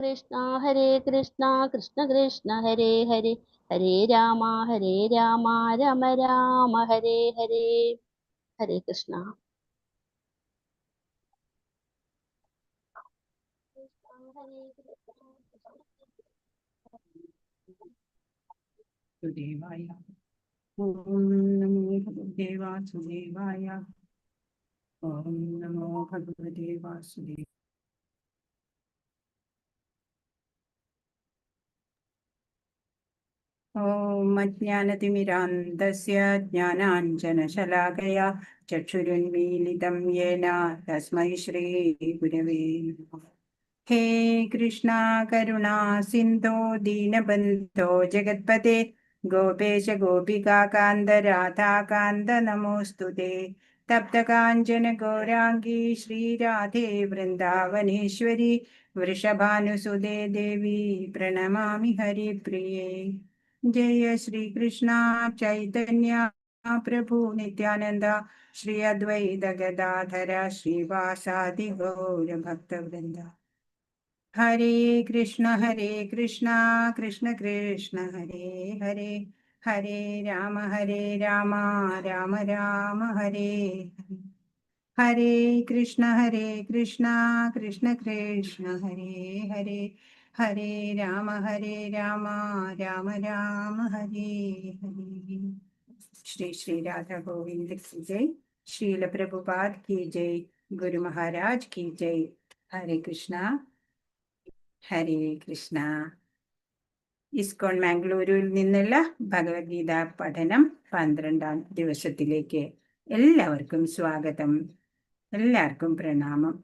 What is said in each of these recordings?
कृष्ण हरे कृष्ण कृष्ण कृष्ण हरे हरे हरे राम राम राम हरे हरे। हरे कृष्ण। सुदेवाय ओम नमो भगवते वासुदेवाय ओम नमो भगवते वासुदेवाय। ओम अज्ञानतिमिरान्धस्य ज्ञानाञ्जनशलाकया चक्षुरुन्मीलितं येन तस्मै श्रीगुरवे नमः। हे कृष्णा करुणा सिन्धो दीनबन्धो जगत्पते गोपेश गोपिकान्त राधाकान्त नमोऽस्तुते। तप्तकाञ्चन गौराङ्गी श्रीराधे वृन्दावनेश्वरी वृषभानुसुते देवी प्रणमामि हरिप्रिये। जय श्री कृष्णा चैतन्य प्रभु नित्यानंद श्री अद्वैत गदाधर श्रीवासादि गौर भक्तवृंद। हरे कृष्ण कृष्ण कृष्ण हरे हरे हरे राम राम राम हरे हरे। हरे कृष्ण कृष्ण कृष्ण हरे हरे हरे राम राम राम हरे हरे। श्री श्री राधा गोविंद की जय। श्रील प्रभुपाद की जय। गुरु महाराज की जय। हरे कृष्णा ഹരേ കൃഷ്ണ. ഇസ്കോൺ മാംഗ്ലൂരിൽ നിന്നുള്ള ഭഗവത്ഗീത പഠനം 12ാം ദിവസത്തിലേക്ക് എല്ലാവർക്കും സ്വാഗതം. എല്ലാവർക്കും പ്രണാമം.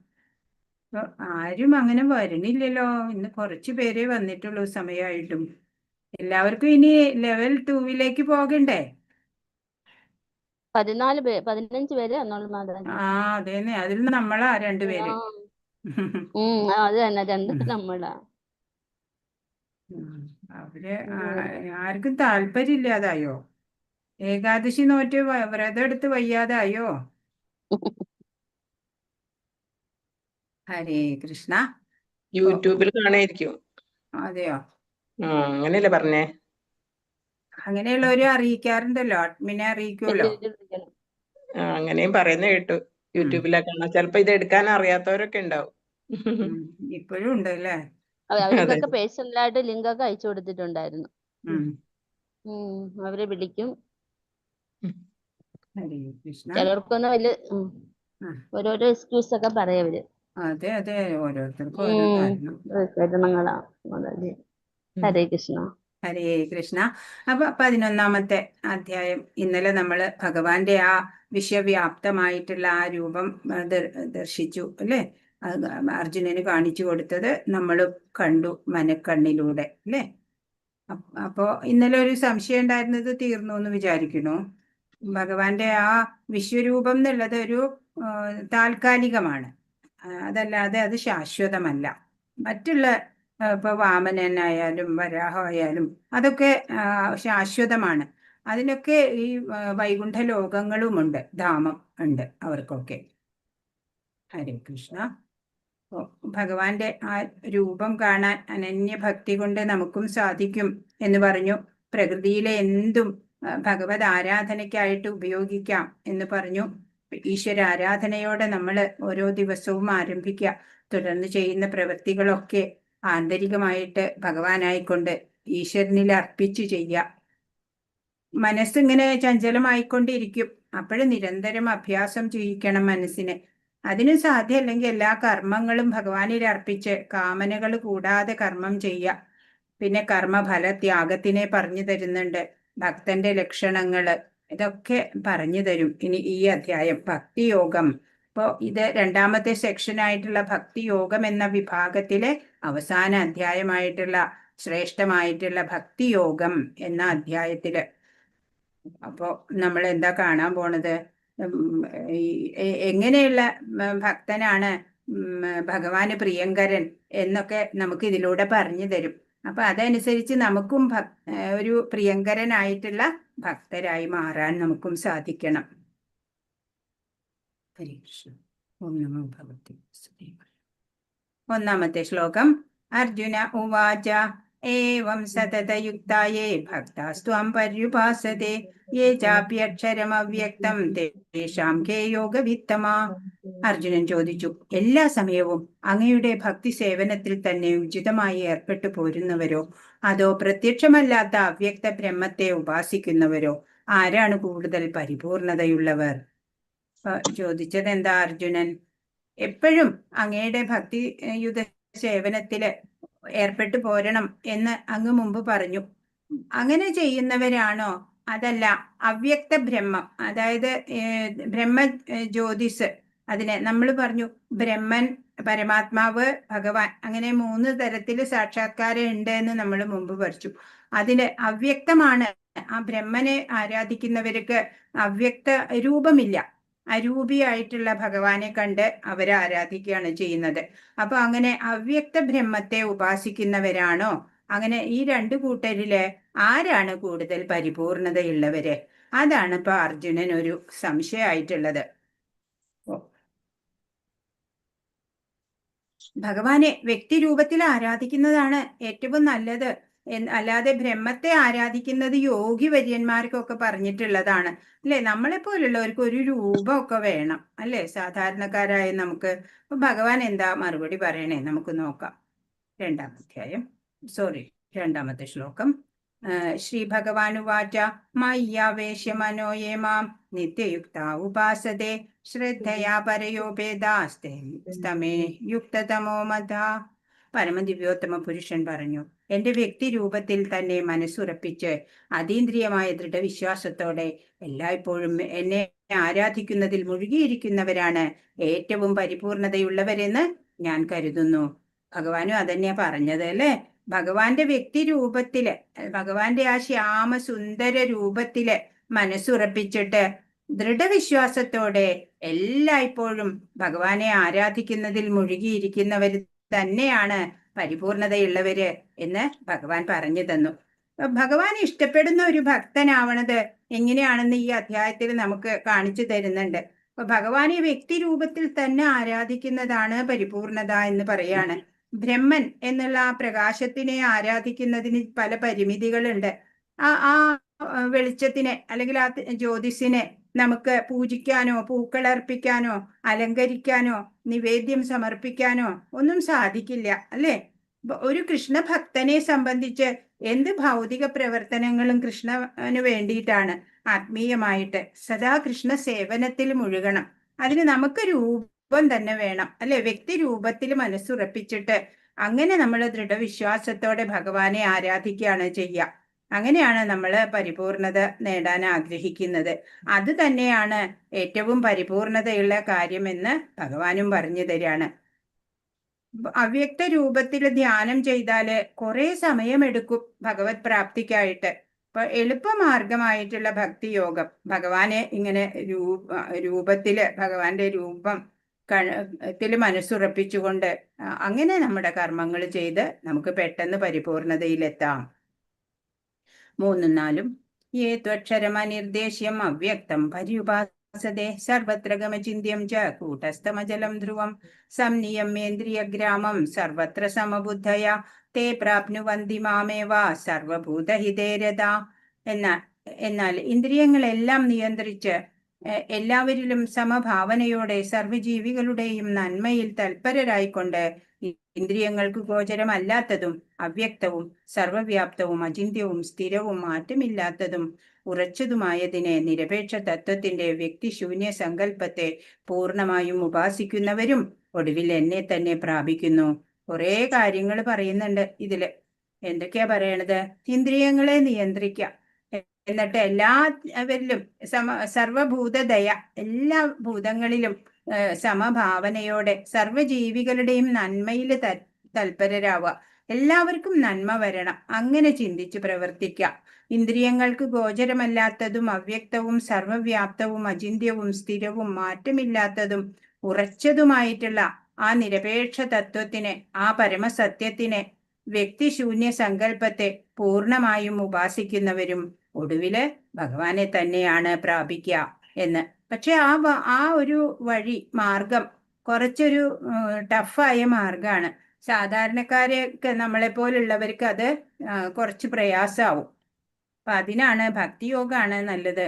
ആരും അങ്ങനെ വരണില്ലല്ലോ. ഇന്ന് കുറച്ചു പേരെ വന്നിട്ടുള്ളൂ സമയമായിട്ടും. എല്ലാവർക്കും ഇനി ലെവൽ 2 പോകണ്ടേ? 15 പേര് അതേന്നെ. അതിൽ നമ്മളാ 2 പേര്. അത് തന്നെ 2 നമ്മളാ. അവര് ആർക്കും താല്പര്യമില്ലാതായോ? ഏകാദശി നോറ്റ് വ്രതം എടുത്ത് വയ്യാതായോ? ഹരേ കൃഷ്ണ. യൂട്യൂബിൽ കാണായിരിക്കും. അതെയോ? അങ്ങനെയല്ലേ പറഞ്ഞേ? അങ്ങനെയുള്ളവര് അറിയിക്കാറുണ്ടല്ലോ, അഡ്മിനെ അറിയിക്കുമല്ലോ. അങ്ങനെയും പറയുന്ന കേട്ടു. യൂട്യൂബിലെ കാണാം. ചിലപ്പോ ഇത് എടുക്കാൻ അറിയാത്തവരൊക്കെ ഉണ്ടാവും. ഇപ്പോഴും ഉണ്ട് അല്ലേ? അവർക്കൊക്കെ പേഴ്സണലായിട്ട് ലിങ്ക് ഒക്കെ അയച്ചു കൊടുത്തിട്ടുണ്ടായിരുന്നു. അവരെ വിളിക്കും. ഹരേ കൃഷ്ണ. ചിലർക്കൊന്നും വലിയ ഓരോരോ എക്സ്ക്യൂസ് ഒക്കെ പറയവര്. അതെ അതെ, ഓരോരുത്തർക്കും ഓരോ കാരണങ്ങളാ. ഹരേ കൃഷ്ണ. ഹരേ കൃഷ്ണ. അപ്പൊ 11ാമത്തെ അധ്യായം. ഇന്നലെ നമ്മള് ഭഗവാന്റെ ആ വിശ്വവ്യാപ്തമായിട്ടുള്ള ആ രൂപം ദർശിച്ചു അല്ലെ? അർജുനന് കാണിച്ചു കൊടുത്തത് നമ്മൾ കണ്ടു മനക്കണ്ണിലൂടെ അല്ലെ? അപ്പോ ഇന്നലെ ഒരു സംശയം ഉണ്ടായിരുന്നത് തീർന്നു എന്ന് വിചാരിക്കുന്നു. ഭഗവാന്റെ ആ വിശ്വരൂപം എന്നുള്ളത് ഒരു താൽക്കാലികമാണ്, അതല്ലാതെ അത് ശാശ്വതമല്ല. മറ്റുള്ള ഇപ്പൊ വാമനനായാലും വരാഹമായാലും അതൊക്കെ ശാശ്വതമാണ്. അതിനൊക്കെ ഈ വൈകുണ്ഠ ലോകങ്ങളുമുണ്ട്, ധാമം ഉണ്ട് അവർക്കൊക്കെ. ഹരേ കൃഷ്ണ. ഭഗവാന്റെ ആ രൂപം കാണാൻ അനന്യഭക്തി കൊണ്ട് നമുക്കും സാധിക്കും എന്ന് പറഞ്ഞു. പ്രകൃതിയിലെ എന്തും ഭഗവത് ആരാധനയ്ക്കായിട്ട് ഉപയോഗിക്കാം എന്ന് പറഞ്ഞു. ഈശ്വര ആരാധനയോടെ നമ്മൾ ഓരോ ദിവസവും ആരംഭിക്കുക. തുടർന്ന് ചെയ്യുന്ന പ്രവൃത്തികളൊക്കെ ആന്തരികമായിട്ട് ഭഗവാനായിക്കൊണ്ട് ഈശ്വരനിൽ അർപ്പിച്ചു ചെയ്യുക. മനസ്സിങ്ങനെ ചഞ്ചലമായിക്കൊണ്ടിരിക്കും. അപ്പോഴും നിരന്തരം അഭ്യാസം ചെയ്യിക്കണം മനസ്സിന്. അതിന് സാധ്യമല്ലെങ്കിൽ എല്ലാ കർമ്മങ്ങളും ഭഗവാനിൽ അർപ്പിച്ച് കാമനകൾ കൂടാതെ കർമ്മം ചെയ്യുക. പിന്നെ കർമ്മഫല ത്യാഗത്തിനെ പറഞ്ഞു തരുന്നുണ്ട്. ഭക്തന്റെ ലക്ഷണങ്ങള് ഇതൊക്കെ പറഞ്ഞു തരും ഇനി ഈ അധ്യായം. ഭക്തിയോഗം. ഇപ്പോൾ ഇത് 2ാമത്തെ സെക്ഷനായിട്ടുള്ള ഭക്തിയോഗം എന്ന വിഭാഗത്തിലെ അവസാന അധ്യായമായിട്ടുള്ള ശ്രേഷ്ഠമായിട്ടുള്ള ഭക്തിയോഗം എന്ന അധ്യായത്തില്. അപ്പോ നമ്മൾ എന്താ കാണാൻ പോണത്? എങ്ങനെയുള്ള ഭക്തനാണ് ഭഗവാന് പ്രിയങ്കരൻ എന്നൊക്കെ നമുക്ക് ഇതിലൂടെ പറഞ്ഞു തരും. അപ്പൊ അതനുസരിച്ച് നമുക്കും ഒരു പ്രിയങ്കരനായിട്ടുള്ള ഭക്തരായി മാറാൻ നമുക്കും സാധിക്കണം. ഹരേ കൃഷ്ണ. ഓം നമോ ഭഗവതി വാസുദേവായ. 1ാമത്തെ ശ്ലോകം. അർജുന ഉവാച ഏവം സതതയുക്തായേ ഭക്താസ്ത്വാം പര്യുപാസത്തെ യേ ചാപ്യക്ഷരമവ്യക്തം തേഷാം കേ യോഗവിത്തമാ. അർജുനൻ ചോദിച്ചു, എല്ലാ സമയവും അങ്ങയുടെ ഭക്തി സേവനത്തിൽ തന്നെ ഉചിതമായി ഏർപ്പെട്ടു പോരുന്നവരോ അതോ പ്രത്യക്ഷമല്ലാത്ത അവ്യക്ത ബ്രഹ്മത്തെ ഉപാസിക്കുന്നവരോ ആരാണ് കൂടുതൽ പരിപൂർണതയുള്ളവർ? ചോദിച്ചത് എന്താ അർജുനൻ? എപ്പോഴും അങ്ങയുടെ ഭക്തി യുത സേവനത്തില് ഏർപ്പെട്ടു പോരണം എന്ന് അങ്ങ് മുമ്പ് പറഞ്ഞു. അങ്ങനെ ചെയ്യുന്നവരാണോ അതല്ല അവ്യക്ത ബ്രഹ്മം, അതായത് ബ്രഹ്മ ജ്യോതിസ്, അതിനെ നമ്മൾ പറഞ്ഞു ബ്രഹ്മൻ, പരമാത്മാവ്, ഭഗവാൻ, അങ്ങനെ 3 തരത്തിൽ സാക്ഷാത്കാരം ഉണ്ട് എന്ന് നമ്മൾ മുമ്പ് പഠിച്ചു. അതില് അവ്യക്തമാണ്. ആ ബ്രഹ്മനെ ആരാധിക്കുന്നവർക്ക് അവ്യക്ത രൂപമില്ല, അരൂപിയായിട്ടുള്ള ഭഗവാനെ കണ്ട് അവരെ ആരാധിക്കുകയാണ് ചെയ്യുന്നത്. അപ്പൊ അങ്ങനെ അവ്യക്ത ബ്രഹ്മത്തെ ഉപാസിക്കുന്നവരാണോ? അങ്ങനെ ഈ 2 കൂട്ടരില് ആരാണ് കൂടുതൽ പരിപൂർണതയുള്ളവര്? അതാണ് ഇപ്പൊ അർജുനൻ ഒരു സംശയമായിട്ടുള്ളത്. ഭഗവാനെ വ്യക്തി രൂപത്തിൽ ആരാധിക്കുന്നതാണ് ഏറ്റവും നല്ലത്, അല്ലാതെ ബ്രഹ്മത്തെ ആരാധിക്കുന്നത് യോഗി വര്യന്മാർക്കൊക്കെ പറഞ്ഞിട്ടുള്ളതാണ് അല്ലെ. നമ്മളെ പോലുള്ളവർക്ക് ഒരു രൂപമൊക്കെ വേണം അല്ലെ, സാധാരണക്കാരായ നമുക്ക്. അപ്പൊ ഭഗവാൻ എന്താ മറുപടി പറയണേ? നമുക്ക് നോക്കാം. 2ാമത്തെ ശ്ലോകം. ശ്രീ ഭഗവാനുവാച മയ്യാവേശ്യ മനോ യേ മാം നിത്യയുക്ത ഉപാസതേ ശ്രദ്ധയാ പരയോപേദാസ്തമേ യുക്തതമോ മത. പരമദിവ്യോത്തമ പുരുഷൻ പറഞ്ഞു, എന്റെ വ്യക്തി രൂപത്തിൽ തന്നെ മനസ്സുറപ്പിച്ച് അതീന്ദ്രിയമായ ദൃഢവിശ്വാസത്തോടെ എല്ലായ്പ്പോഴും എന്നെ ആരാധിക്കുന്നതിൽ മുഴുകിയിരിക്കുന്നവരാണ് ഏറ്റവും പരിപൂർണതയുള്ളവരെന്ന് ഞാൻ കരുതുന്നു. ഭഗവാനും അതന്നെയാ പറഞ്ഞത് അല്ലെ. ഭഗവാന്റെ വ്യക്തി രൂപത്തില്, ഭഗവാന്റെ ആ ശ്യാമ സുന്ദര രൂപത്തില് മനസ്സുറപ്പിച്ചിട്ട് ദൃഢവിശ്വാസത്തോടെ എല്ലായ്പ്പോഴും ഭഗവാനെ ആരാധിക്കുന്നതിൽ മുഴുകിയിരിക്കുന്നവർ തന്നെയാണ് പരിപൂർണതയുള്ളവര് എന്ന് ഭഗവാൻ പറഞ്ഞു തന്നു. ഭഗവാൻ ഇഷ്ടപ്പെടുന്ന ഒരു ഭക്തനാവണത് എങ്ങനെയാണെന്ന് ഈ അധ്യായത്തിൽ നമുക്ക് കാണിച്ചു തരുന്നുണ്ട്. അപ്പൊ ഭഗവാനെ വ്യക്തി രൂപത്തിൽ തന്നെ ആരാധിക്കുന്നതാണ് പരിപൂർണത എന്ന് പറയാണ്. ബ്രഹ്മൻ എന്നുള്ള ആ പ്രകാശത്തിനെ ആരാധിക്കുന്നതിന് പല പരിമിതികളുണ്ട്. ആ വെളിച്ചത്തിനെ അല്ലെങ്കിൽ ആ ജ്യോതിസിനെ നമുക്ക് പൂജിക്കാനോ പൂക്കളർപ്പിക്കാനോ അലങ്കരിക്കാനോ നിവേദ്യം സമർപ്പിക്കാനോ ഒന്നും സാധിക്കില്ല അല്ലെ. ഒരു കൃഷ്ണ ഭക്തനെ സംബന്ധിച്ച് എന്ത് ഭൗതിക പ്രവർത്തനങ്ങളും കൃഷ്ണന് വേണ്ടിയിട്ടാണ്. ആത്മീയമായിട്ട് സദാ കൃഷ്ണ സേവനത്തിൽ മുഴുകണം. അതിന് നമുക്ക് രൂപം തന്നെ വേണം അല്ലെ. വ്യക്തി രൂപത്തിൽ മനസ്സുറപ്പിച്ചിട്ട് അങ്ങനെ നമ്മൾ ദൃഢവിശ്വാസത്തോടെ ഭഗവാനെ ആരാധിക്കുകയാണ് ചെയ്യുക. അങ്ങനെയാണ് നമ്മൾ പരിപൂർണത നേടാൻ ആഗ്രഹിക്കുന്നത്. അത് തന്നെയാണ് ഏറ്റവും പരിപൂർണതയുള്ള കാര്യമെന്ന് ഭഗവാനും പറഞ്ഞു തരികയാണ്. അവ്യക്ത രൂപത്തിൽ ധ്യാനം ചെയ്താല് കുറെ സമയമെടുക്കും ഭഗവത് പ്രാപ്തിക്കായിട്ട്. അപ്പൊ എളുപ്പമാർഗമായിട്ടുള്ള ഭക്തിയോഗം ഭഗവാനെ ഇങ്ങനെ രൂപത്തില്, ഭഗവാന്റെ രൂപം ത്തില് മനസ്സുറപ്പിച്ചുകൊണ്ട് അങ്ങനെ നമ്മുടെ കർമ്മങ്ങൾ ചെയ്ത് നമുക്ക് പെട്ടെന്ന് പരിപൂർണതയിലെത്താം. 3ഉം 4ഉം. യേ ത്വക്ഷരമനിർദ്ദേശ്യം അവ്യക്തം പര്യുപാസതേ സർവത്ര ഗമചിന്യം ച കൂട്ടസ്ഥമജലം ധ്രുവം സംനിയമേന്ദ്രിയഗ്രാമം സർവത്ര സമബുദ്ധയ തേ പ്രാപ്നുവന്തി മാമേവ സർവഭൂതഹിതേ രതാ. എന്നാൽ ഇന്ദ്രിയങ്ങളെല്ലാം നിയന്ത്രിച്ച് എല്ലാവരിലും സമഭാവനയോടെ സർവ്വജീവികളുടെയും നന്മയിൽ തൽപരരായിക്കൊണ്ട് ഇന്ദ്രിയങ്ങൾക്ക് ഗോചരമല്ലാത്തതും അവ്യക്തവും സർവവ്യാപ്തവും അചിന്ത്യവും സ്ഥിരവും മാറ്റമില്ലാത്തതും ഉറച്ചതുമായതിനെ നിരപേക്ഷ തത്വത്തിന്റെ വ്യക്തിശൂന്യ സങ്കല്പത്തെ പൂർണ്ണമായും ഉപാസിക്കുന്നവരും ഒടുവിൽ എന്നെ തന്നെ പ്രാപിക്കുന്നു. കുറെ കാര്യങ്ങൾ പറയുന്നുണ്ട് ഇതില്. എന്തൊക്കെയാ പറയണത്? ഇന്ദ്രിയങ്ങളെ നിയന്ത്രിക്കുക, എന്നിട്ട് എല്ലാവരിലും സർവഭൂതദയ, എല്ലാ ഭൂതങ്ങളിലും സമഭാവനയോടെ സർവ്വജീവികളുടെയും നന്മയിൽ തൽപരരാവുക. എല്ലാവർക്കും നന്മ വരണം, അങ്ങനെ ചിന്തിച്ച് പ്രവർത്തിക്കുക. ഇന്ദ്രിയങ്ങൾക്ക് ഗോചരമല്ലാത്തതും അവ്യക്തവും സർവവ്യാപ്തവും അചിന്ത്യവും സ്ഥിരവും മാറ്റമില്ലാത്തതും ഉറച്ചതുമായിട്ടുള്ള ആ നിരപേക്ഷ തത്വത്തിനെ, ആ പരമസത്യത്തിനെ, വ്യക്തിശൂന്യ സങ്കല്പത്തെ പൂർണ്ണമായും ഉപാസിക്കുന്നവരും ഒടുവില് ഭഗവാനെ തന്നെയാണ് പ്രാപിക്കുക എന്ന്. പക്ഷെ ആ ഒരു വഴി മാർഗം കുറച്ചൊരു ടഫായ മാർഗമാണ്. സാധാരണക്കാരൊക്കെ നമ്മളെ പോലുള്ളവർക്ക് അത് കുറച്ച് പ്രയാസമാവും. അപ്പൊ അതിനാണ് ഭക്തിയോഗമാണ് നല്ലത്.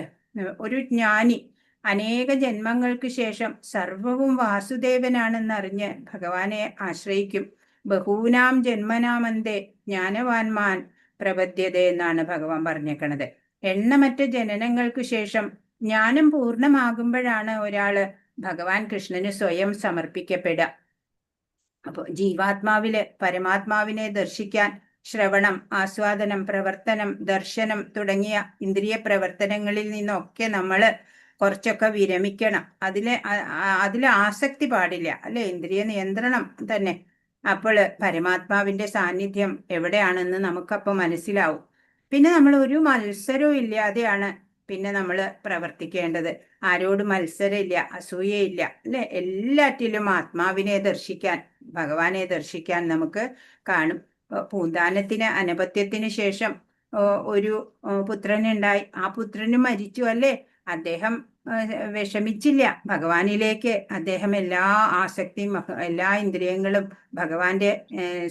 ഒരു ജ്ഞാനി അനേക ജന്മങ്ങൾക്ക് ശേഷം സർവവും വാസുദേവനാണെന്നറിഞ്ഞ് ഭഗവാനെ ആശ്രയിക്കും. ബഹൂനാം ജന്മനാമന്തേ ജ്ഞാനവാന്മാൻ പ്രപദ്യത എന്നാണ് ഭഗവാൻ പറഞ്ഞേക്കണത്. എണ്ണമറ്റ ജനനങ്ങൾക്ക് ശേഷം ജ്ഞാനം പൂർണ്ണമാകുമ്പോഴാണ് ഒരാള് ഭഗവാൻ കൃഷ്ണന് സ്വയം സമർപ്പിക്കപ്പെടുക. അപ്പൊ ജീവാത്മാവില് പരമാത്മാവിനെ ദർശിക്കാൻ ശ്രവണം, ആസ്വാദനം, പ്രവർത്തനം, ദർശനം തുടങ്ങിയ ഇന്ദ്രിയ പ്രവർത്തനങ്ങളിൽ നിന്നൊക്കെ നമ്മള് കുറച്ചൊക്കെ വിരമിക്കണം. അതില് ആസക്തി പാടില്ല, അല്ലെ? ഇന്ദ്രിയ നിയന്ത്രണം തന്നെ. അപ്പോൾ പരമാത്മാവിന്റെ സാന്നിധ്യം എവിടെയാണെന്ന് നമുക്കപ്പോൾ മനസ്സിലാവും. പിന്നെ നമ്മൾ ഒരു മത്സരവും ഇല്ലാതെയാണ് പിന്നെ നമ്മൾ പ്രവർത്തിക്കേണ്ടത്. ആരോട് മത്സരമില്ല, അസൂയയില്ല, അല്ലെ? എല്ലാറ്റിലും ആത്മാവിനെ ദർശിക്കാൻ, ഭഗവാനെ ദർശിക്കാൻ നമുക്ക് കാണും. പൂന്താനത്തിന് അനപത്യത്തിന് ശേഷം ഒരു പുത്രനുണ്ടായി. ആ പുത്രന് മരിച്ചു, അല്ലേ? അദ്ദേഹം വിഷമിച്ചില്ല. ഭഗവാനിലേക്ക് അദ്ദേഹം എല്ലാ ആസക്തിയും എല്ലാ ഇന്ദ്രിയങ്ങളും ഭഗവാന്റെ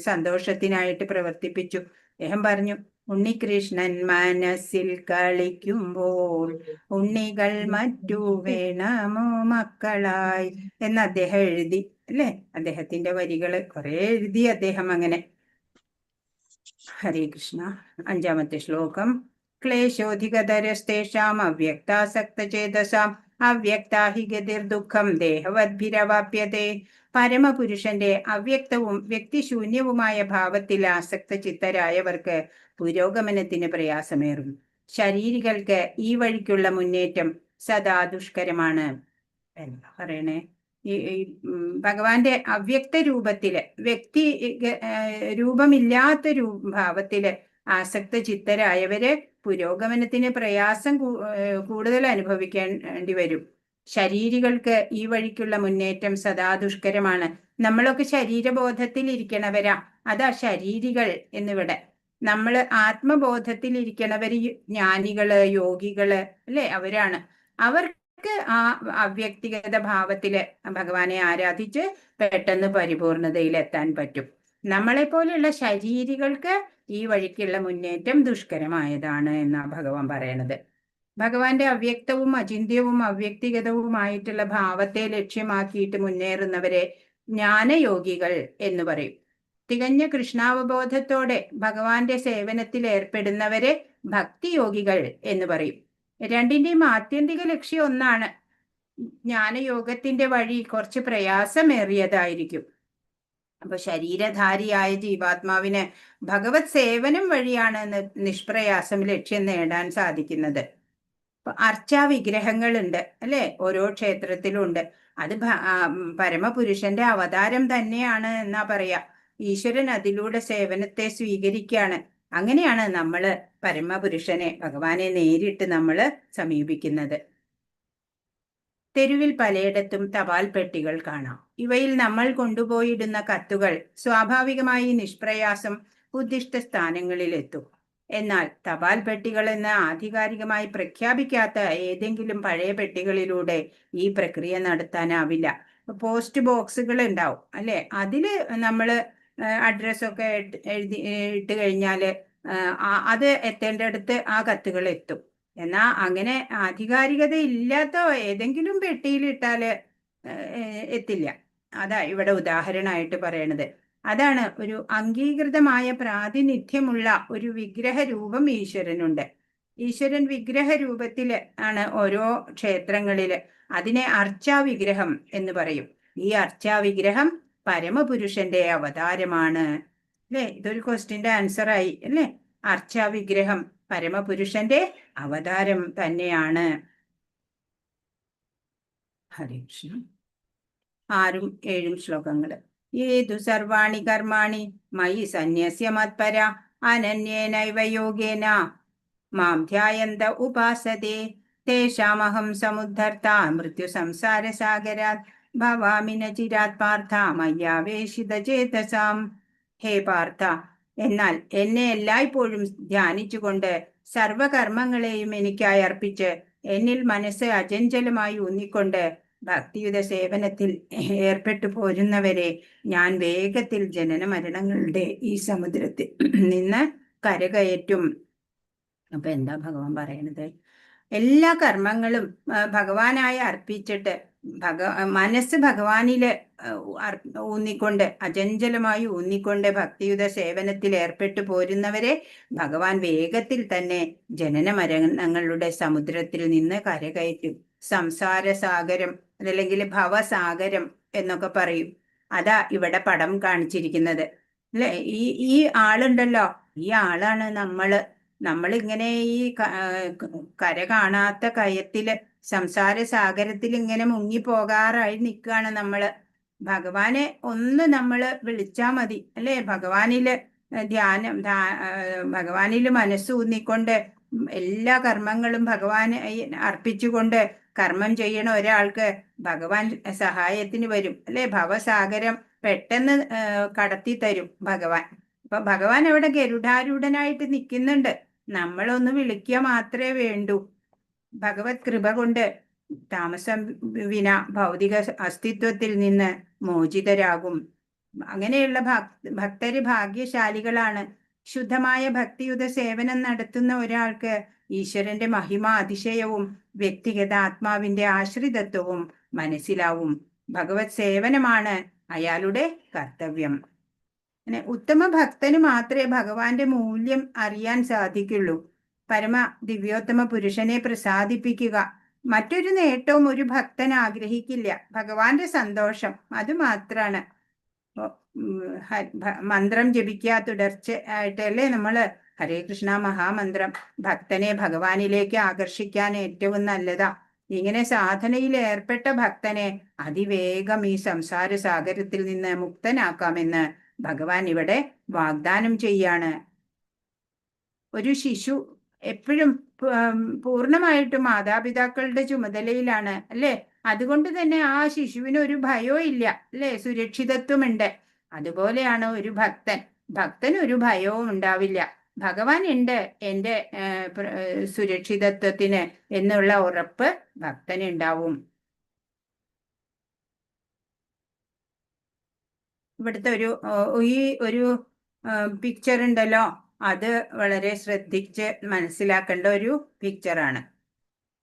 സന്തോഷത്തിനായിട്ട് പ്രവർത്തിപ്പിച്ചു. അദ്ദേഹം പറഞ്ഞു, ഉണ്ണികൃഷ്ണൻ മനസ്സിൽ കളിക്കുമ്പോൾ ഉണ്ണികൾ മറ്റു വേണമോ മക്കളായി എന്ന് അദ്ദേഹം എഴുതി, അല്ലേ? അദ്ദേഹത്തിന്റെ വരികള് കുറെ എഴുതി അദ്ദേഹം. അങ്ങനെ ഹരേ കൃഷ്ണ. 5-ാമത്തെ ശ്ലോകം. ക്ലേശോധികതരസ്തേഷാം അവ്യക്താസക്തചേതസാം അവ്യക്താ ഹി ഗതിർദുഃഖം ദേഹവദ്ഭിരവാപ്യതേ. പരമപുരുഷന്റെ അവ്യക്തവും വ്യക്തിശൂന്യവുമായ ഭാവത്തിൽ ആസക്ത ചിത്തരായവർക്ക് പുരോഗമനത്തിന് പ്രയാസമേറും. ശരീരികൾക്ക് ഈ വഴിക്കുള്ള മുന്നേറ്റം സദാ ദുഷ്കരമാണ്. എന്താ പറയണേ? ഈ ഭഗവാന്റെ അവ്യക്ത രൂപത്തില്, വ്യക്തി രൂപമില്ലാത്ത ഭാവത്തില് ആസക്ത ചിത്തരായവര് പുരോഗമനത്തിന് പ്രയാസം കൂടുതൽ അനുഭവിക്കേണ്ടി വരും. ശരീരികൾക്ക് ഈ വഴിക്കുള്ള മുന്നേറ്റം സദാ ദുഷ്കരമാണ്. നമ്മളൊക്കെ ശരീരബോധത്തിൽ ഇരിക്കണവരാ, അതാ ശരീരികൾ എന്നിവിടെ. നമ്മള് ആത്മബോധത്തിൽ ഇരിക്കണവര് ജ്ഞാനികള്, യോഗികള്, അല്ലെ? അവരാണ്. അവർക്ക് ആ അവ്യക്തിഗത ഭാവത്തില് ഭഗവാനെ ആരാധിച്ച് പെട്ടെന്ന് പരിപൂർണതയിലെത്താൻ പറ്റും. നമ്മളെ പോലെയുള്ള ശരീരികൾക്ക് ഈ വഴിക്കുള്ള മുന്നേറ്റം ദുഷ്കരമായതാണ് എന്നാ ഭഗവാൻ പറയണത്. ഭഗവാന്റെ അവ്യക്തവും അചിന്ത്യവും അവ്യക്തിഗതവുമായിട്ടുള്ള ഭാവത്തെ ലക്ഷ്യമാക്കിയിട്ട് മുന്നേറുന്നവരെ ജ്ഞാനയോഗികൾ എന്ന് പറയും. തികഞ്ഞ കൃഷ്ണാവബോധത്തോടെ ഭഗവാന്റെ സേവനത്തിൽ ഏർപ്പെടുന്നവരെ ഭക്തിയോഗികൾ എന്ന് പറയും. രണ്ടിന്റെയും ആത്യന്തിക ലക്ഷ്യം ഒന്നാണ്. ജ്ഞാനയോഗത്തിന്റെ വഴി കുറച്ച് പ്രയാസമേറിയതായിരിക്കും. അപ്പൊ ശരീരധാരിയായ ജീവാത്മാവിന് ഭഗവത് സേവനം വഴിയാണ് നിഷ്പ്രയാസം ലക്ഷ്യം നേടാൻ സാധിക്കുന്നത്. അർച്ചാ വിഗ്രഹങ്ങളുണ്ട്, അല്ലെ? ഓരോ ക്ഷേത്രത്തിലും ഉണ്ട്. അത് പരമപുരുഷന്റെ അവതാരം തന്നെയാണ് എന്നാ പറയാ. ഈശ്വരൻ അതിലൂടെ സേവനത്തെ സ്വീകരിക്കുകയാണ്. അങ്ങനെയാണ് നമ്മള് പരമപുരുഷനെ, ഭഗവാനെ നേരിട്ട് നമ്മള് സമീപിക്കുന്നത്. തെരുവിൽ പലയിടത്തും തപാൽ പെട്ടികൾ കാണാം. ഇവയിൽ നമ്മൾ കൊണ്ടുപോയിടുന്ന കത്തുകൾ സ്വാഭാവികമായി നിഷ്പ്രയാസം ഉദ്ദിഷ്ട സ്ഥാനങ്ങളിലെത്തും. എന്നാൽ തപാൽ പെട്ടികൾ എന്ന് ആധികാരികമായി പ്രഖ്യാപിക്കാത്ത ഏതെങ്കിലും പഴയ പെട്ടികളിലൂടെ ഈ പ്രക്രിയ നടത്താനാവില്ല. പോസ്റ്റ് ബോക്സുകൾ ഉണ്ടാവും, അല്ലെ? അതില് നമ്മള് അഡ്രസ്സൊക്കെ ഇട്ട് കഴിഞ്ഞാല് അത് എത്തേണ്ടടുത്ത് ആ കത്തുകൾ എത്തും. എന്നാ അങ്ങനെ ആധികാരികത ഇല്ലാത്ത ഏതെങ്കിലും പെട്ടിയിൽ ഇട്ടാല് എത്തില്ല. അതാ ഇവിടെ ഉദാഹരണമായിട്ട് പറയണത്. അതാണ് ഒരു അംഗീകൃതമായ പ്രാതിനിധ്യമുള്ള ഒരു വിഗ്രഹ രൂപം ഈശ്വരനുണ്ട്. ഈശ്വരൻ വിഗ്രഹ രൂപത്തില് ആണ് ഓരോ ക്ഷേത്രങ്ങളില്. അതിനെ അർച്ചാ വിഗ്രഹം എന്ന് പറയും. ഈ അർച്ചാ വിഗ്രഹം പരമപുരുഷന്റെ അവതാരമാണ്, അല്ലെ? ഇതൊരു ക്വസ്റ്റ്യന്റെ ആൻസർ ആയി, അല്ലെ? അർച്ചാ വിഗ്രഹം പരമപുരുഷന്റെ അവതാരം തന്നെയാണ്. ഹരേ കൃഷ്ണ. 6-7 ശ്ലോകങ്ങള്. ഏതു സർവാണി കർമാണി മയി സന്യസ്യ മത്പര അനന്യേനൈവ യോഗേന മാം ധ്യായന്ത ഉപാസതേ തേഷാമഹം സമുദ്ധർത്ത മൃത്യു സംസാര സാഗരാത് ഭവാമി ന ചിരാത് പാർത്ഥ മയ്യാവേശിത ചേതസാം. ഹേ പാർത്ഥ, എന്നാൽ എന്നെ എല്ലായ്പ്പോഴും ധ്യാനിച്ചുകൊണ്ട് സർവകർമ്മങ്ങളെയും എനിക്കായി അർപ്പിച്ച് എന്നിൽ മനസ്സ് അചഞ്ചലമായി ഊന്നിക്കൊണ്ട് ഭക്തിയുത സേവനത്തിൽ ഏർപ്പെട്ടു പോരുന്നവരെ ഞാൻ വേഗത്തിൽ ജനന മരണങ്ങളുടെ ഈ സമുദ്രത്തിൽ നിന്ന് കരകയറ്റും. അപ്പൊ എന്താ ഭഗവാൻ പറയണത്? എല്ലാ കർമ്മങ്ങളും ഭഗവാനായി അർപ്പിച്ചിട്ട് മനസ്സ് ഭഗവാനില് ഊന്നിക്കൊണ്ട്, അചഞ്ചലമായി ഊന്നിക്കൊണ്ട് ഭക്തിയുത സേവനത്തിൽ ഏർപ്പെട്ടു പോരുന്നവരെ ഭഗവാൻ വേഗത്തിൽ തന്നെ ജനന മരണങ്ങളുടെ സമുദ്രത്തിൽ നിന്ന് കരകയറ്റും. സംസാര സാഗരം അതല്ലെങ്കിൽ ഭവസാഗരം എന്നൊക്കെ പറയും. അതാ ഇവിടെ പടം കാണിച്ചിരിക്കുന്നത് അല്ലെ. ഈ ആളുണ്ടല്ലോ, ഈ ആളാണ് നമ്മളിങ്ങനെ ഈ കര കാണാത്ത കയത്തില് സംസാര സാഗരത്തിൽ ഇങ്ങനെ മുങ്ങി പോകാറായി നിൽക്കുകയാണ് നമ്മള്. ഭഗവാനെ ഒന്ന് നമ്മള് വിളിച്ചാ മതി അല്ലെ. ഭഗവാനില് ഭഗവാനില് മനസ്സൂന്നിക്കൊണ്ട് എല്ലാ കർമ്മങ്ങളും ഭഗവാന് അർപ്പിച്ചുകൊണ്ട് കർമ്മം ചെയ്യണ ഒരാൾക്ക് ഭഗവാൻ സഹായത്തിന് വരും അല്ലെ. ഭവസാഗരം പെട്ടെന്ന് കടത്തി തരും ഭഗവാൻ. അപ്പൊ ഭഗവാൻ അവിടെ ഗരുഡാരൂഢനായിട്ട് നിൽക്കുന്നുണ്ട്. നമ്മളൊന്ന് വിളിക്കുക മാത്രമേ വേണ്ടൂ. ഭഗവത് കൃപ കൊണ്ട് താമസം വിന ഭൗതിക അസ്തിത്വത്തിൽ നിന്ന് മോചിതരാകും. അങ്ങനെയുള്ള ഭക്തര് ഭാഗ്യശാലികളാണ്. ശുദ്ധമായ ഭക്തിയുത സേവനം നടത്തുന്ന ഒരാൾക്ക് ഈശ്വരന്റെ മഹിമ അതിശയവും വ്യക്തിഗത ആത്മാവിന്റെ ആശ്രിതത്വവും മനസ്സിലാവും. ഭഗവത് സേവനമാണ് അയാളുടെ കർത്തവ്യം. ഉത്തമ ഭക്തന് മാത്രമേ ഭഗവാന്റെ മൂല്യം അറിയാൻ സാധിക്കുള്ളൂ. പരമ ദിവ്യോത്തമ പുരുഷനെ പ്രസാദിപ്പിക്കുക, മറ്റൊരു നേട്ടവും ഒരു ഭക്തൻ ആഗ്രഹിക്കില്ല. ഭഗവാന്റെ സന്തോഷം അത് മാത്രാണ്. മന്ത്രം ജപിക്കുക തുടർച്ചയായിട്ടല്ലേ നമ്മള് ഹരേ കൃഷ്ണ മഹാമന്ത്രം ഭക്തനെ ഭഗവാനിലേക്ക് ആകർഷിക്കാൻ ഏറ്റവും നല്ലതാ. ഇങ്ങനെ സാധനയിൽ ഏർപ്പെട്ട ഭക്തനെ അതിവേഗം ഈ സംസാര സാഗരത്തിൽ നിന്ന് മുക്തനാക്കാമെന്ന് ഭഗവാൻ ഇവിടെ വാഗ്ദാനം ചെയ്യാണ്. ഒരു ശിശു എപ്പോഴും പൂർണ്ണമായിട്ടും മാതാപിതാക്കളുടെ ചുമതലയിലാണ് അല്ലെ. അതുകൊണ്ട് തന്നെ ആ ശിശുവിന് ഒരു ഭയവും ഇല്ല അല്ലെ, സുരക്ഷിതത്വമുണ്ട്. അതുപോലെയാണ് ഒരു ഭക്തന് ഒരു ഭയവും ഉണ്ടാവില്ല. ഭഗവാൻ ഉണ്ട് എൻ്റെ സുരക്ഷിതത്വത്തിന് എന്നുള്ള ഉറപ്പ് ഭക്തനുണ്ടാവും. ഇവിടുത്തെ ഒരു പിക്ചർ ഉണ്ടല്ലോ, അത് വളരെ ശ്രദ്ധിച്ച് മനസ്സിലാക്കേണ്ട ഒരു പിക്ചറാണ്.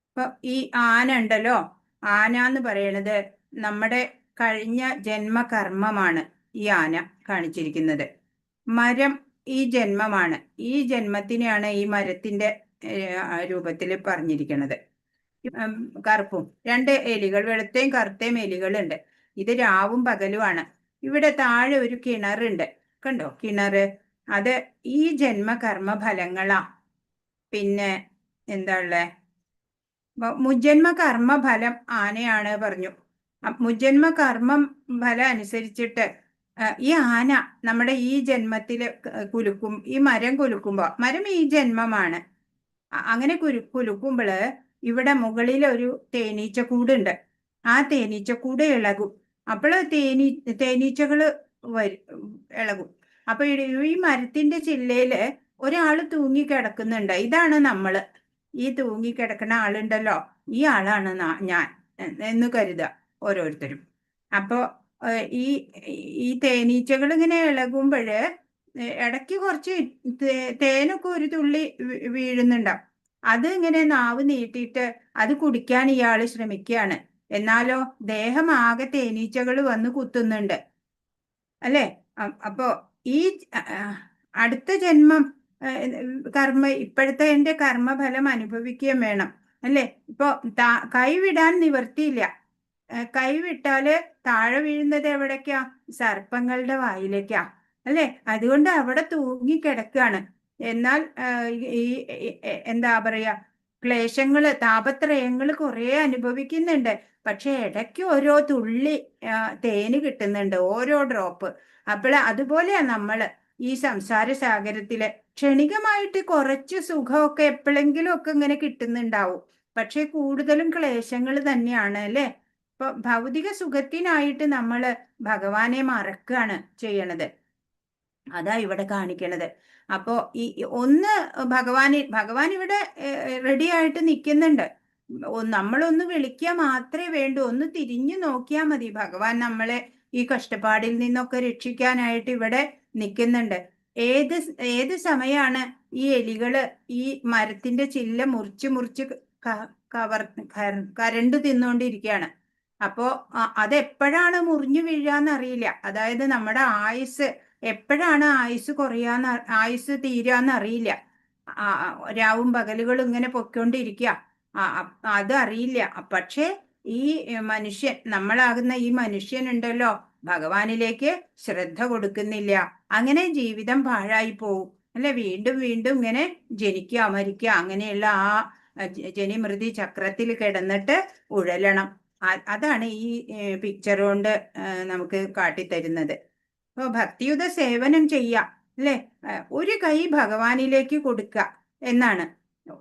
അപ്പൊ ഈ ആന ഉണ്ടല്ലോ, ആന എന്ന് പറയണത് നമ്മുടെ കഴിഞ്ഞ ജന്മകർമ്മമാണ് ഈ ആന കാണിച്ചിരിക്കുന്നത്. മരം ഈ ജന്മമാണ്. ഈ ജന്മത്തിനെയാണ് ഈ മരത്തിന്റെ രൂപത്തിൽ പറഞ്ഞിരിക്കുന്നത്. കറുപ്പും രണ്ട് എലികൾ, വെളുത്തയും കറുത്തയും എലികളുണ്ട്. ഇത് രാവും പകലുമാണ്. ഇവിടെ താഴെ ഒരു കിണറുണ്ട്, കണ്ടോ കിണറ്? അത് ഈ ജന്മകർമ്മ ഫലങ്ങളാ. പിന്നെ എന്താ ഉള്ളേ? മുജ്ജന്മ കർമ്മ ഫലം ആനയാണ് പറഞ്ഞു. മുജ്ജന്മ കർമ്മം ഫലം അനുസരിച്ചിട്ട് ഈ ആന നമ്മുടെ ഈ ജന്മത്തില് കുലുക്കും. ഈ മരം കുലുക്കുമ്പോ, മരം ഈ ജന്മമാണ്. അങ്ങനെ കുലുക്കുമ്പോള് ഇവിടെ മുകളിൽ ഒരു തേനീച്ചക്കൂടുണ്ട്. ആ തേനീച്ചക്കൂട് ഇളകും. അപ്പോൾ തേനീച്ചകള് ഇളകും. അപ്പൊ ഈ മരത്തിന്റെ ചില്ലയില് ഒരാള് തൂങ്ങിക്കിടക്കുന്നുണ്ട്. ഇതാണ് നമ്മള്. ഈ തൂങ്ങിക്കിടക്കുന്ന ആളുണ്ടല്ലോ, ഈ ആളാണ് ഞാൻ എന്ന് കരുതുക ഓരോരുത്തരും. അപ്പോ ഈ തേനീച്ചകൾ ഇങ്ങനെ ഇളകുമ്പോഴ് ഇടയ്ക്ക് കുറച്ച് തേനൊക്കെ ഒരു തുള്ളി വീഴുന്നുണ്ടാവും. അത് ഇങ്ങനെ നാവ് നീട്ടിയിട്ട് അത് കുടിക്കാൻ ഇയാള് ശ്രമിക്കുകയാണ്. എന്നാലോ ദേഹം ആകെ തേനീച്ചകൾ വന്ന് കുത്തുന്നുണ്ട് അല്ലെ. അപ്പോ ഈ അടുത്ത ജന്മം ഇപ്പോഴത്തെ എന്റെ കർമ്മഫലം അനുഭവിക്കുകയും വേണം അല്ലെ. ഇപ്പൊ കൈവിടാൻ നിവർത്തിയില്ല. കൈവിട്ടാല് താഴെ വീഴുന്നത് എവിടേക്കാ? സർപ്പങ്ങളുടെ വായിലേക്കാ അല്ലെ. അതുകൊണ്ട് അവിടെ തൂങ്ങിക്കിടക്കുകയാണ്. എന്നാൽ ഈ എന്താ പറയാ, ക്ലേശങ്ങള് താപത്രയങ്ങള് കുറെ അനുഭവിക്കുന്നുണ്ട്. പക്ഷെ ഇടയ്ക്ക് ഓരോ തുള്ളി തേന് കിട്ടുന്നുണ്ട്, ഓരോ ഡ്രോപ്പ്. അപ്പോൾ അതുപോലെയാ നമ്മള് ഈ സംസാര സാഗരത്തില് ക്ഷണികമായിട്ട് കുറച്ച് സുഖമൊക്കെ എപ്പോഴെങ്കിലും ഒക്കെ ഇങ്ങനെ കിട്ടുന്നുണ്ടാവും. പക്ഷെ കൂടുതലും ക്ലേശങ്ങൾ തന്നെയാണ് അല്ലെ. ഇപ്പൊ ഭൗതിക സുഖത്തിനായിട്ട് നമ്മള് ഭഗവാനെ മറക്കുകയാണ് ചെയ്യണത്. അതാ ഇവിടെ കാണിക്കണത്. അപ്പോ ഈ ഒന്ന് ഭഗവാൻ ഇവിടെ റെഡി ആയിട്ട് നിൽക്കുന്നുണ്ട്. നമ്മളൊന്ന് വിളിക്കുക മാത്രമേ വേണ്ടൂ, ഒന്ന് തിരിഞ്ഞു നോക്കിയാൽ മതി. ഭഗവാൻ നമ്മളെ ഈ കഷ്ടപ്പാടിൽ നിന്നൊക്കെ രക്ഷിക്കാനായിട്ട് ഇവിടെ നിൽക്കുന്നുണ്ട്. ഏത് സമയമാണ് ഈ എലികള് ഈ മരത്തിന്റെ ചില്ല മുറിച്ച് കരണ്ട് തിന്നുകൊണ്ടിരിക്കുകയാണ്. അപ്പോ അതെപ്പോഴാണ് മുറിഞ്ഞു വീഴാന്നറിയില്ല. അതായത് നമ്മുടെ ആയുസ് എപ്പോഴാണ് ആയുസ് തീരാന്നറിയില്ല. രാവും പകലുകളും ഇങ്ങനെ പൊയ്ക്കൊണ്ടിരിക്കുക. അതറിയില്ല. പക്ഷേ ഈ നമ്മളാകുന്ന ഈ മനുഷ്യനുണ്ടല്ലോ, ഭഗവാനിലേക്ക് ശ്രദ്ധ കൊടുക്കുന്നില്ല. അങ്ങനെ ജീവിതം പാഴായി പോവും അല്ലെ. വീണ്ടും വീണ്ടും ഇങ്ങനെ ജനിക്കുക മരിക്കുക അങ്ങനെയുള്ള ജനിമൃതി ചക്രത്തിൽ കിടന്നിട്ട് ഉഴലണം. അതാണ് ഈ പിക്ചർ കൊണ്ട് നമുക്ക് കാട്ടിത്തരുന്നത്. അപ്പോൾ ഭക്തിയുത സേവനം ചെയ്യാം അല്ലെ. ഒരു കൈ ഭഗവാനിലേക്ക് കൊടുക്കുക എന്നാണ്.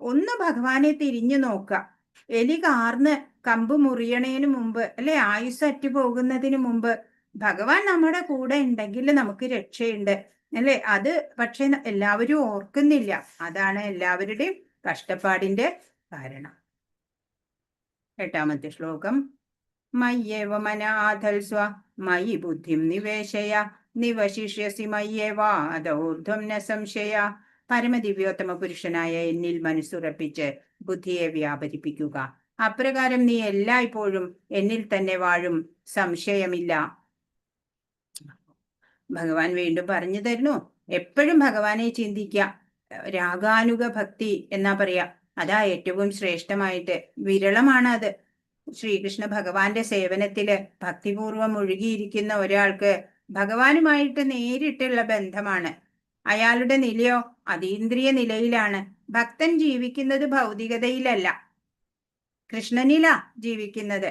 ഒന്ന് ഭഗവാനെ തിരിഞ്ഞു നോക്കുക. എലി കാർന്ന് കമ്പ് മുറിയണേന് മുമ്പ് അല്ലെ, ആയുസ് അറ്റു പോകുന്നതിന് മുമ്പ് ഭഗവാൻ നമ്മുടെ കൂടെ ഉണ്ടെങ്കിൽ നമുക്ക് രക്ഷയുണ്ട് അല്ലെ. അത് പക്ഷെ എല്ലാവരും ഓർക്കുന്നില്ല. അതാണ് എല്ലാവരുടെയും കഷ്ടപ്പാടിന്റെ കാരണം. 8ാമത്തെ ശ്ലോകം. മയ്യേവ മനാഥൽ സ്വ മയി ബുദ്ധിം നിവേശയ നിവശിഷ്യസി മയ്യേവാദൗർധ്വം ന സംശയ. പരമദിവ്യോത്തമ പുരുഷനായ എന്നിൽ മനസ്സുറപ്പിച്ച് ബുദ്ധിയെ വ്യാപരിപ്പിക്കുക. അപ്രകാരം നീ എല്ലായ്പ്പോഴും എന്നിൽ തന്നെ വാഴും, സംശയമില്ല. ഭഗവാൻ വീണ്ടും പറഞ്ഞു തരുന്നു, എപ്പോഴും ഭഗവാനെ ചിന്തിക്കുക. രാഗാനുഗ ഭക്തി എന്നാ പറയാ. അതാ ഏറ്റവും ശ്രേഷ്ഠമായിട്ട്. വിരളമാണ് അത്. ശ്രീകൃഷ്ണ ഭഗവാന്റെ സേവനത്തില് ഭക്തിപൂർവം ഒഴുകിയിരിക്കുന്ന ഒരാൾക്ക് ഭഗവാനുമായിട്ട് നേരിട്ടുള്ള ബന്ധമാണ്. അയാളുടെ നിലയോ അതീന്ദ്രിയ നിലയിലാണ്. ഭക്തൻ ജീവിക്കുന്നത് ഭൗതികതയിലല്ല, കൃഷ്ണനില ജീവിക്കുന്നത്.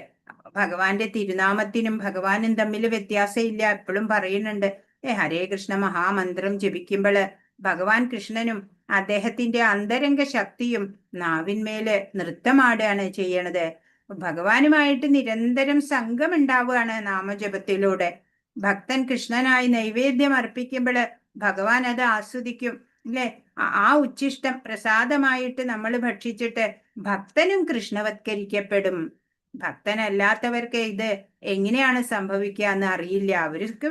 ഭഗവാന്റെ തിരുനാമത്തിനും ഭഗവാനും തമ്മിൽ വ്യത്യാസമില്ല. എപ്പോഴും പറയുന്നുണ്ട്, ഹരേ കൃഷ്ണ മഹാമന്ത്രം ജപിക്കുമ്പോള് ഭഗവാൻ കൃഷ്ണനും അദ്ദേഹത്തിന്റെ അന്തരംഗ ശക്തിയും നാവിന്മേല് നൃത്തമാടുകയാണ് ചെയ്യണത്. ഭഗവാനുമായിട്ട് നിരന്തരം സംഘമുണ്ടാവുകയാണ് നാമജപത്തിലൂടെ. ഭക്തൻ കൃഷ്ണനായി നൈവേദ്യം അർപ്പിക്കുമ്പോള് ഭഗവാൻ അത് ആസ്വദിക്കും അല്ലെ. ആ ഉച്ഛിഷ്ടം പ്രസാദമായിട്ട് നമ്മൾ ഭക്ഷിച്ചിട്ട് ഭക്തനും കൃഷ്ണവത്കരിക്കപ്പെടും. ഭക്തനല്ലാത്തവർക്ക് ഇത് എങ്ങനെയാണ് സംഭവിക്കുക എന്ന് അറിയില്ല. അവർക്ക്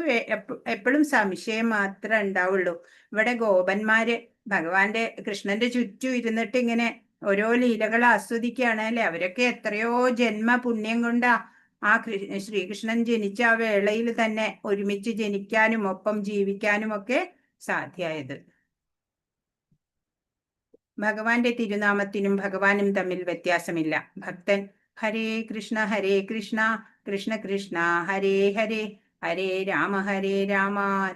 എപ്പോഴും സംശയം മാത്രമേ ഉണ്ടാവുള്ളൂ. ഇവിടെ ഗോപന്മാര് ഭഗവാന്റെ കൃഷ്ണന്റെ ചുറ്റും ഇരുന്നിട്ട് ഇങ്ങനെ ഓരോ ലീലകൾ ആസ്വദിക്കുകയാണ് അല്ലെ. അവരൊക്കെ എത്രയോ ജന്മ പുണ്യം കൊണ്ടാ ആ ശ്രീകൃഷ്ണൻ ജനിച്ച ആ വേളയിൽ തന്നെ ഒരുമിച്ച് ജനിക്കാനും ഒപ്പം ജീവിക്കാനും ഒക്കെ സാധ്യമായത്. ഭഗവാന്റെ തിരുനാമത്തിനും ഭഗവാനും തമ്മിൽ വ്യത്യാസമില്ല. ഭക്തൻ ഹരേ കൃഷ്ണ കൃഷ്ണ കൃഷ്ണ ഹരേ ഹരേ, ഹരേ രാമ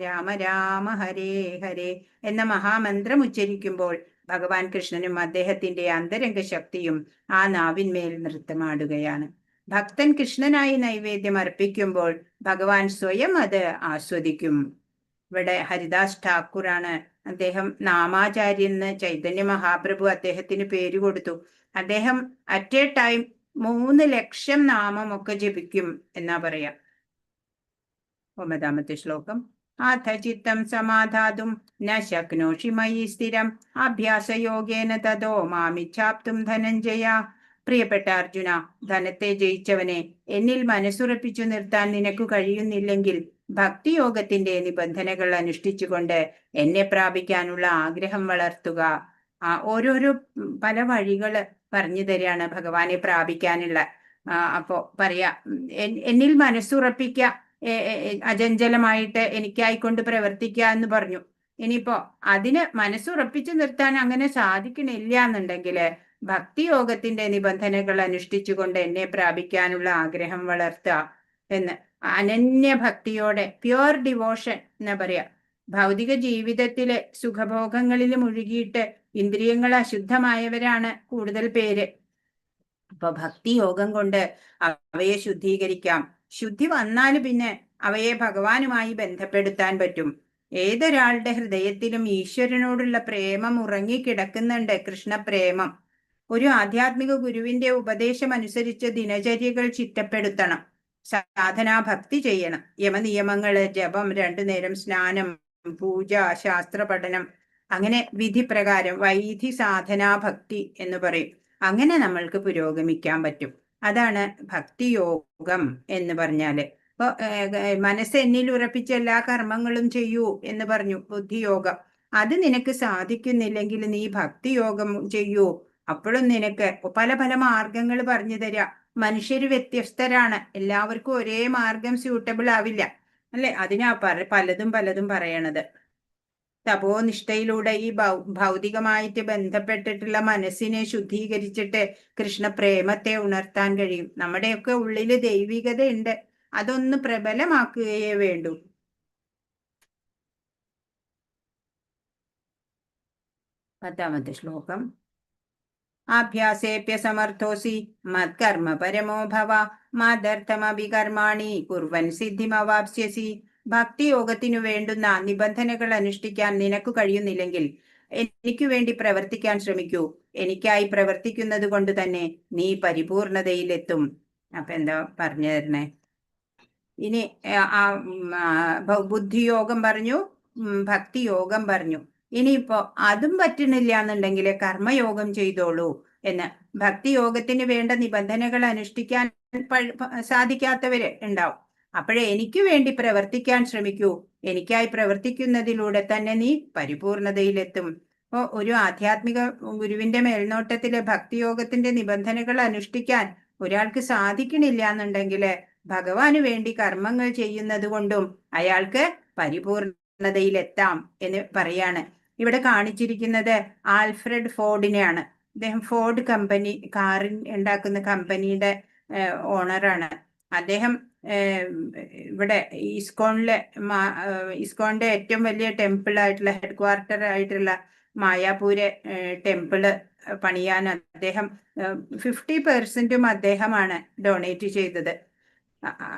രാമ രാമ ഹരേ ഹരേ എന്ന മഹാമന്ത്രം ഉച്ചരിക്കുമ്പോൾ ഭഗവാൻ കൃഷ്ണനും അദ്ദേഹത്തിന്റെ അന്തരംഗ ശക്തിയും ആ നാവിന്മേൽ നൃത്തമാടുകയാണ്. ഭക്തൻ കൃഷ്ണനായി നൈവേദ്യം അർപ്പിക്കുമ്പോൾ ഭഗവാൻ സ്വയം അത് ആസ്വദിക്കും. ഇവിടെ ഹരിദാസ് ഠാക്കൂറാണ്. അദ്ദേഹം നാമാചാര്യന് ചൈതന്യ മഹാപ്രഭു അദ്ദേഹത്തിന് പേര് കൊടുത്തു. അദ്ദേഹം അറ്റ് എ ടൈം 3 ലക്ഷം നാമമൊക്കെ ജപിക്കും എന്നാ പറയാ. 9ാമത്തെ ശ്ലോകം. അഥ ചിത്തം സമാധാതും ന ശക്നോഷി മയി സ്ഥിരം അഭ്യാസയോഗേന തതോ മാമിച്ഛാപ്തും ധനഞ്ജയ. പ്രിയപ്പെട്ട അർജുന, ധനത്തെ ജയിച്ചവനെ, എന്നിൽ മനസ്സുറപ്പിച്ചു നിർത്താൻ നിനക്ക് കഴിയുന്നില്ലെങ്കിൽ ഭക്തിയോഗത്തിന്റെ നിബന്ധനകൾ അനുഷ്ഠിച്ചുകൊണ്ട് എന്നെ പ്രാപിക്കാനുള്ള ആഗ്രഹം വളർത്തുക. ഓരോരോ പല വഴികള് പറഞ്ഞു തരികയാണ് ഭഗവാനെ പ്രാപിക്കാനുള്ള. അപ്പോ പറയാ, എന്നിൽ മനസ്സുറപ്പിക്കുക, അചഞ്ചലമായിട്ട് എനിക്കായിക്കൊണ്ട് പ്രവർത്തിക്കുക എന്ന് പറഞ്ഞു. ഇനിയിപ്പോ അതിന് മനസ്സുറപ്പിച്ചു നിർത്താൻ അങ്ങനെ സാധിക്കണില്ല എന്നുണ്ടെങ്കില് ഭക്തിയോഗത്തിന്റെ നിബന്ധനകൾ അനുഷ്ഠിച്ചുകൊണ്ട് എന്നെ പ്രാപിക്കാനുള്ള ആഗ്രഹം വളർത്തുക എന്ന്. അനന്യ ഭക്തിയോടെ, പ്യുവർ ഡിവോഷൻ എന്നാ പറയാ. ഭൗതിക ജീവിതത്തിലെ സുഖഭോഗങ്ങളിൽ മുഴുകിയിട്ട് ഇന്ദ്രിയങ്ങൾ അശുദ്ധമായവരാണ് കൂടുതൽ പേര്. അപ്പൊ ഭക്തിയോഗം കൊണ്ട് അവയെ ശുദ്ധീകരിക്കാം. ശുദ്ധി വന്നാൽ പിന്നെ അവയെ ഭഗവാനുമായി ബന്ധപ്പെടുത്താൻ പറ്റും. ഏതൊരാളുടെ ഹൃദയത്തിലും ഈശ്വരനോടുള്ള പ്രേമം ഉറങ്ങിക്കിടക്കുന്നുണ്ട്, കൃഷ്ണപ്രേമം. ഒരു ആധ്യാത്മിക ഗുരുവിന്റെ ഉപദേശം അനുസരിച്ച് ദിനചര്യകൾ ചിട്ടപ്പെടുത്തണം. സാധനാ ഭക്തി ചെയ്യണം. യമനിയമങ്ങള്, ജപം, 2 നേരം സ്നാനം, പൂജ, ശാസ്ത്ര പഠനം, അങ്ങനെ വിധി പ്രകാരം വൈധി സാധനാ ഭക്തി എന്ന് പറയും. അങ്ങനെ നമ്മൾക്ക് പുരോഗമിക്കാൻ പറ്റും. അതാണ് ഭക്തിയോഗം എന്ന് പറഞ്ഞാല്. ഇപ്പൊ മനസ്സ് എന്നിൽ ഉറപ്പിച്ച എല്ലാ കർമ്മങ്ങളും ചെയ്യൂ എന്ന് പറഞ്ഞു ബുദ്ധിയോഗം. അത് നിനക്ക് സാധിക്കുന്നില്ലെങ്കിൽ നീ ഭക്തിയോഗം ചെയ്യൂ. അപ്പോഴും നിനക്ക് പല പല മാർഗങ്ങൾ പറഞ്ഞു തരാം. മനുഷ്യര് വ്യത്യസ്തരാണ്, എല്ലാവർക്കും ഒരേ മാർഗം സ്യൂട്ടബിൾ ആവില്ല അല്ലെ? അതിനാ പലതും പലതും പറയണത്. തപോനിഷ്ഠയിലൂടെ ഈ ഭൗതികമായിട്ട് ബന്ധപ്പെട്ടിട്ടുള്ള മനസ്സിനെ ശുദ്ധീകരിച്ചിട്ട് കൃഷ്ണപ്രേമത്തെ ഉണർത്താൻ കഴിയും. നമ്മുടെയൊക്കെ ഉള്ളില് ദൈവികത ഉണ്ട്, അതൊന്ന് പ്രബലമാക്കുകയേ വേണ്ടൂ. പത്താമത്തെ ശ്ലോകം. ആഭ്യാസേപ്യ സമർത്ഥോസി മത്കർമ്മ പരമോ ഭവ മാദർത്ഥമഭി കർമാണി കുർവൻ സിദ്ധിമവാപ്സ്യസി. ഭക്തിയോഗത്തിനു വേണ്ടുന്ന നിബന്ധനകൾ അനുഷ്ഠിക്കാൻ നിനക്ക് കഴിയുന്നില്ലെങ്കിൽ എനിക്ക് വേണ്ടി പ്രവർത്തിക്കാൻ ശ്രമിക്കൂ. എനിക്കായി പ്രവർത്തിക്കുന്നത് കൊണ്ട് തന്നെ നീ പരിപൂർണതയിലെത്തും. അപ്പൊ എന്താ പറഞ്ഞു തരണേ? ഇനി ബുദ്ധിയോഗം പറഞ്ഞു, ഭക്തിയോഗം പറഞ്ഞു. ഇനിയിപ്പോ അതും പറ്റുന്നില്ല എന്നുണ്ടെങ്കിൽ കർമ്മയോഗം ചെയ്തോളൂ എന്ന്. ഭക്തിയോഗത്തിന് വേണ്ട നിബന്ധനകൾ അനുഷ്ഠിക്കാൻ സാധിക്കാത്തവര് ഉണ്ടാവും. അപ്പോഴേ എനിക്ക് വേണ്ടി പ്രവർത്തിക്കാൻ ശ്രമിക്കൂ. എനിക്കായി പ്രവർത്തിക്കുന്നതിലൂടെ തന്നെ നീ പരിപൂർണതയിലെത്തും. അപ്പോ ഒരു ആധ്യാത്മിക ഗുരുവിന്റെ മേൽനോട്ടത്തില് ഭക്തിയോഗത്തിന്റെ നിബന്ധനകൾ അനുഷ്ഠിക്കാൻ ഒരാൾക്ക് സാധിക്കണില്ല എന്നുണ്ടെങ്കിൽ ഭഗവാന് വേണ്ടി കർമ്മങ്ങൾ ചെയ്യുന്നത് കൊണ്ടും അയാൾക്ക് പരിപൂർണതയിലെത്താം എന്ന് പറയാണ്. ഇവിടെ കാണിച്ചിരിക്കുന്നത് ആൽഫ്രഡ് ഫോർഡിനെയാണ്. അദ്ദേഹം ഫോർഡ് കമ്പനി, കാറിൻ ഉണ്ടാക്കുന്ന കമ്പനിയുടെ ഓണറാണ്. അദ്ദേഹം ഇവിടെ ഇസ്കോണിന്റെ ഏറ്റവും വലിയ ടെമ്പിൾ ആയിട്ടുള്ള ഹെഡ് ക്വാർട്ടർ ആയിട്ടുള്ള മായാപൂര് ടെമ്പിള് പണിയാൻ അദ്ദേഹം 50% അദ്ദേഹമാണ് ഡൊണേറ്റ് ചെയ്തത്.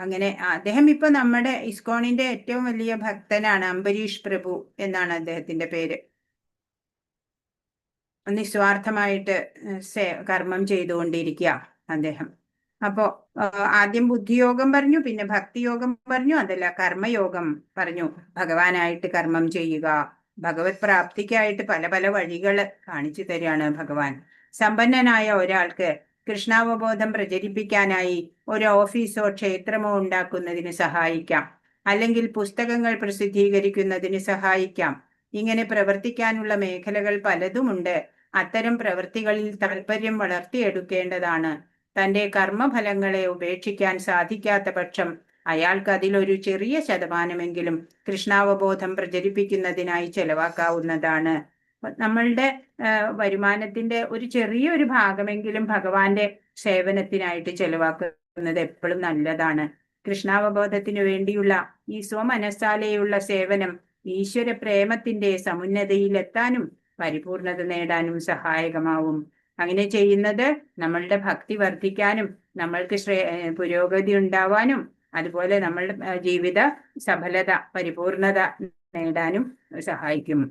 അങ്ങനെ അദ്ദേഹം ഇപ്പൊ നമ്മുടെ ഇസ്കോണിന്റെ ഏറ്റവും വലിയ ഭക്തനാണ്. അംബരീഷ് പ്രഭു എന്നാണ് അദ്ദേഹത്തിന്റെ പേര്. നിസ്വാർത്ഥമായിട്ട് കർമ്മം ചെയ്തുകൊണ്ടിരിക്കുക അദ്ദേഹം. അപ്പോ ആദ്യം ബുദ്ധിയോഗം പറഞ്ഞു, പിന്നെ ഭക്തിയോഗം പറഞ്ഞു, അതല്ല കർമ്മയോഗം പറഞ്ഞു. ഭഗവാനായിട്ട് കർമ്മം ചെയ്യുക, ഭഗവത് പ്രാപ്തിക്കായിട്ട് പല പല വഴികൾ കാണിച്ചു തരികയാണ് ഭഗവാൻ. സമ്പന്നനായ ഒരാൾക്ക് കൃഷ്ണാവബോധം പ്രചരിപ്പിക്കാനായി ഒരു ഓഫീസോ ക്ഷേത്രമോ ഉണ്ടാക്കുന്നതിന് സഹായിക്കാം, അല്ലെങ്കിൽ പുസ്തകങ്ങൾ പ്രസിദ്ധീകരിക്കുന്നതിന് സഹായിക്കാം. ഇങ്ങനെ പ്രവർത്തിക്കാനുള്ള മേഖലകൾ പലതുമുണ്ട്. അത്തരം പ്രവൃത്തികളിൽ താല്പര്യം വളർത്തിയെടുക്കേണ്ടതാണ്. തന്റെ കർമ്മഫലങ്ങളെ ഉപേക്ഷിക്കാൻ സാധിക്കാത്ത പക്ഷം അയാൾക്ക് അതിലൊരു ചെറിയ ശതമാനമെങ്കിലും കൃഷ്ണാവബോധം പ്രചരിപ്പിക്കുന്നതിനായി ചെലവാക്കാവുന്നതാണ്. നമ്മളുടെ വരുമാനത്തിന്റെ ഒരു ചെറിയൊരു ഭാഗമെങ്കിലും ഭഗവാന്റെ സേവനത്തിനായിട്ട് ചെലവാക്കുന്നത് എപ്പോഴും നല്ലതാണ്. കൃഷ്ണാവബോധത്തിനു വേണ്ടിയുള്ള ഈ സ്വമനസ്സാലെയുള്ള സേവനം ഈശ്വര പ്രേമത്തിന്റെ സമുന്നതയിലെത്താനും പരിപൂർണത നേടാനും സഹായകമാവും. അങ്ങനെ ചെയ്യുന്നത് നമ്മളുടെ ഭക്തി വർദ്ധിക്കാനും നമ്മൾക്ക് പുരോഗതി ഉണ്ടാവാനും അതുപോലെ നമ്മളുടെ ജീവിത സഫലത, പരിപൂർണത നേടാനും സഹായിക്കും.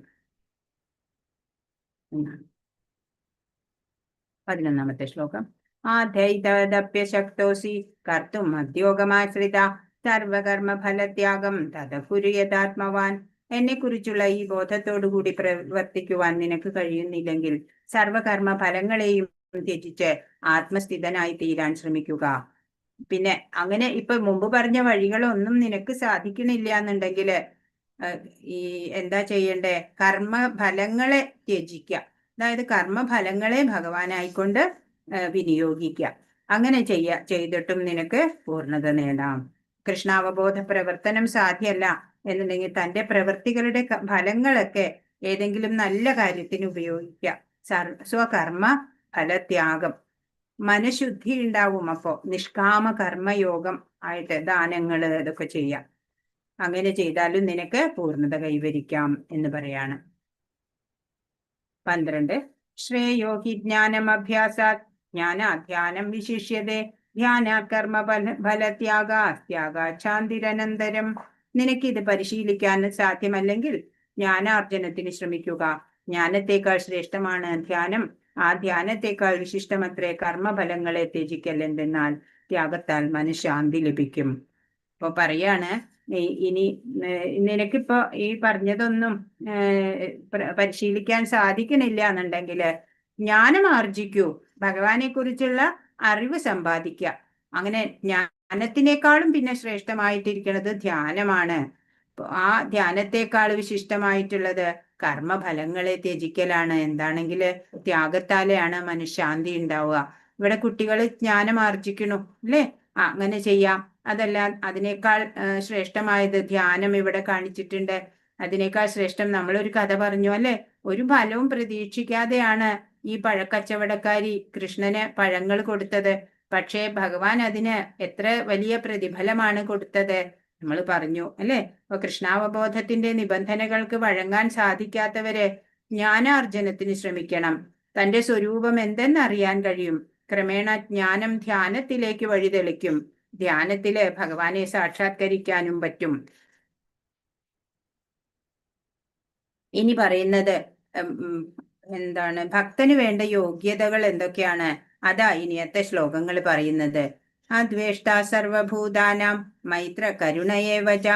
11ാമത്തെ ശ്ലോകം. ആധൈതദപ്യശക്തോസി കർത്തും മദ്യോഗമാശ്രിത സർവകർമ്മ ഫലത്യാഗം തദകുരു യഥാത്മവാൻ. എന്നെ കുറിച്ചുള്ള ഈ ബോധത്തോടുകൂടി പ്രവർത്തിക്കുവാൻ നിനക്ക് കഴിയുന്നില്ലെങ്കിൽ സർവകർമ്മ ഫലങ്ങളെയും ത്യജിച്ച് ആത്മസ്ഥിതനായി തീരാൻ ശ്രമിക്കുക. പിന്നെ അങ്ങനെ ഇപ്പൊ മുമ്പ് പറഞ്ഞ വഴികളൊന്നും നിനക്ക് സാധിക്കണില്ല എന്നുണ്ടെങ്കിൽ ഈ എന്താ ചെയ്യണ്ടേ? കർമ്മഫലങ്ങളെ ത്യജിക്കുക. അതായത് കർമ്മഫലങ്ങളെ ഭഗവാനായിക്കൊണ്ട് വിനിയോഗിക്കുക. അങ്ങനെ ചെയ്തിട്ടും നിനക്ക് പൂർണ്ണത നേടാം. കൃഷ്ണാവബോധ പ്രവർത്തനം സാധ്യമല്ല എന്നുണ്ടെങ്കിൽ തന്റെ പ്രവൃത്തികളുടെ ഫലങ്ങളൊക്കെ ഏതെങ്കിലും നല്ല കാര്യത്തിന് ഉപയോഗിക്കുക. സ്വകർമ്മ ഫലത്യാഗം, മനഃശുദ്ധി ഉണ്ടാവും. അപ്പോ നിഷ്കാമ കർമ്മയോഗം ആയിട്ട് ദാനങ്ങള് ഇതൊക്കെ ചെയ്യാം. അങ്ങനെ ചെയ്താലും നിനക്ക് പൂർണ്ണത കൈവരിക്കാം എന്ന് പറയാണ്. 12 ശ്രേയോ ഹി ജ്ഞാനം അഭ്യാസാത് ജ്ഞാനാധ്യാനം വിശിഷ്യതേ ധ്യാനാത് കർമ്മ ഫലത്യാഗാസ്ത്യാഗാച്ഛാന്തിരനന്തരം. നിനക്കിത് പരിശീലിക്കാൻ സാധ്യമല്ലെങ്കിൽ ജ്ഞാനാർജനത്തിന് ശ്രമിക്കുക. ജ്ഞാനത്തെക്കാൾ ശ്രേഷ്ഠമാണ് ധ്യാനം. ആ ധ്യാനത്തെക്കാൾ വിശിഷ്ടമത്രേ കർമ്മഫലങ്ങളെ ത്യജിക്കൽ. എന്തെന്നാൽ ത്യാഗത്താൽ മനഃശാന്തി ലഭിക്കും. അപ്പൊ പറയാണ്, ഇനി നിനക്കിപ്പോ ഈ പറഞ്ഞതൊന്നും പരിശീലിക്കാൻ സാധിക്കണില്ല എന്നുണ്ടെങ്കിൽ ജ്ഞാനം ആർജിക്കൂ, ഭഗവാനെ കുറിച്ചുള്ള അറിവ് സമ്പാദിക്കുക. അങ്ങനെ ജ്ഞാനത്തിനേക്കാളും പിന്നെ ശ്രേഷ്ഠമായിട്ടിരിക്കുന്നത് ധ്യാനമാണ്. ആ ധ്യാനത്തെക്കാൾ വിശിഷ്ടമായിട്ടുള്ളത് കർമ്മഫലങ്ങളെ ത്യജിക്കലാണ്. എന്താണെങ്കിൽ ത്യാഗത്താലെയാണ് മനഃശാന്തി ഉണ്ടാവുക. ഇവിടെ കുട്ടികൾ ജ്ഞാനം ആർജിക്കണു അല്ലേ? അങ്ങനെ ചെയ്യാം. അതല്ല, അതിനേക്കാൾ ശ്രേഷ്ഠമായത് ധ്യാനം ഇവിടെ കാണിച്ചിട്ടുണ്ട്. അതിനേക്കാൾ ശ്രേഷ്ഠം നമ്മളൊരു കഥ പറഞ്ഞു അല്ലെ, ഒരു ഫലവും പ്രതീക്ഷിക്കാതെയാണ് ഈ പഴക്കച്ചവടക്കാരി കൃഷ്ണന് പഴങ്ങൾ കൊടുത്തത്. പക്ഷേ ഭഗവാൻ അതിന് എത്ര വലിയ പ്രതിഫലമാണ് കൊടുത്തത് നമ്മൾ പറഞ്ഞു അല്ലെ. അപ്പൊ കൃഷ്ണാവബോധത്തിന്റെ നിബന്ധനകൾക്ക് വഴങ്ങാൻ സാധിക്കാത്തവര് ജ്ഞാനാർജനത്തിന് ശ്രമിക്കണം. തന്റെ സ്വരൂപം എന്തെന്നറിയാൻ കഴിയും. ക്രമേണ ജ്ഞാനം ധ്യാനത്തിലേക്ക് വഴിതെളിക്കും. ധ്യാനത്തില് ഭഗവാനെ സാക്ഷാത്കരിക്കാനും പറ്റും. ഇനി പറയുന്നത് എന്താണ്, ഭക്തന് വേണ്ട യോഗ്യതകൾ എന്തൊക്കെയാണ്? അതാ ഇനിയത്തെ ശ്ലോകങ്ങൾ പറയുന്നത്. അദ്വേഷ്ട സർവഭൂതാനാം മൈത്ര കരുണയേവച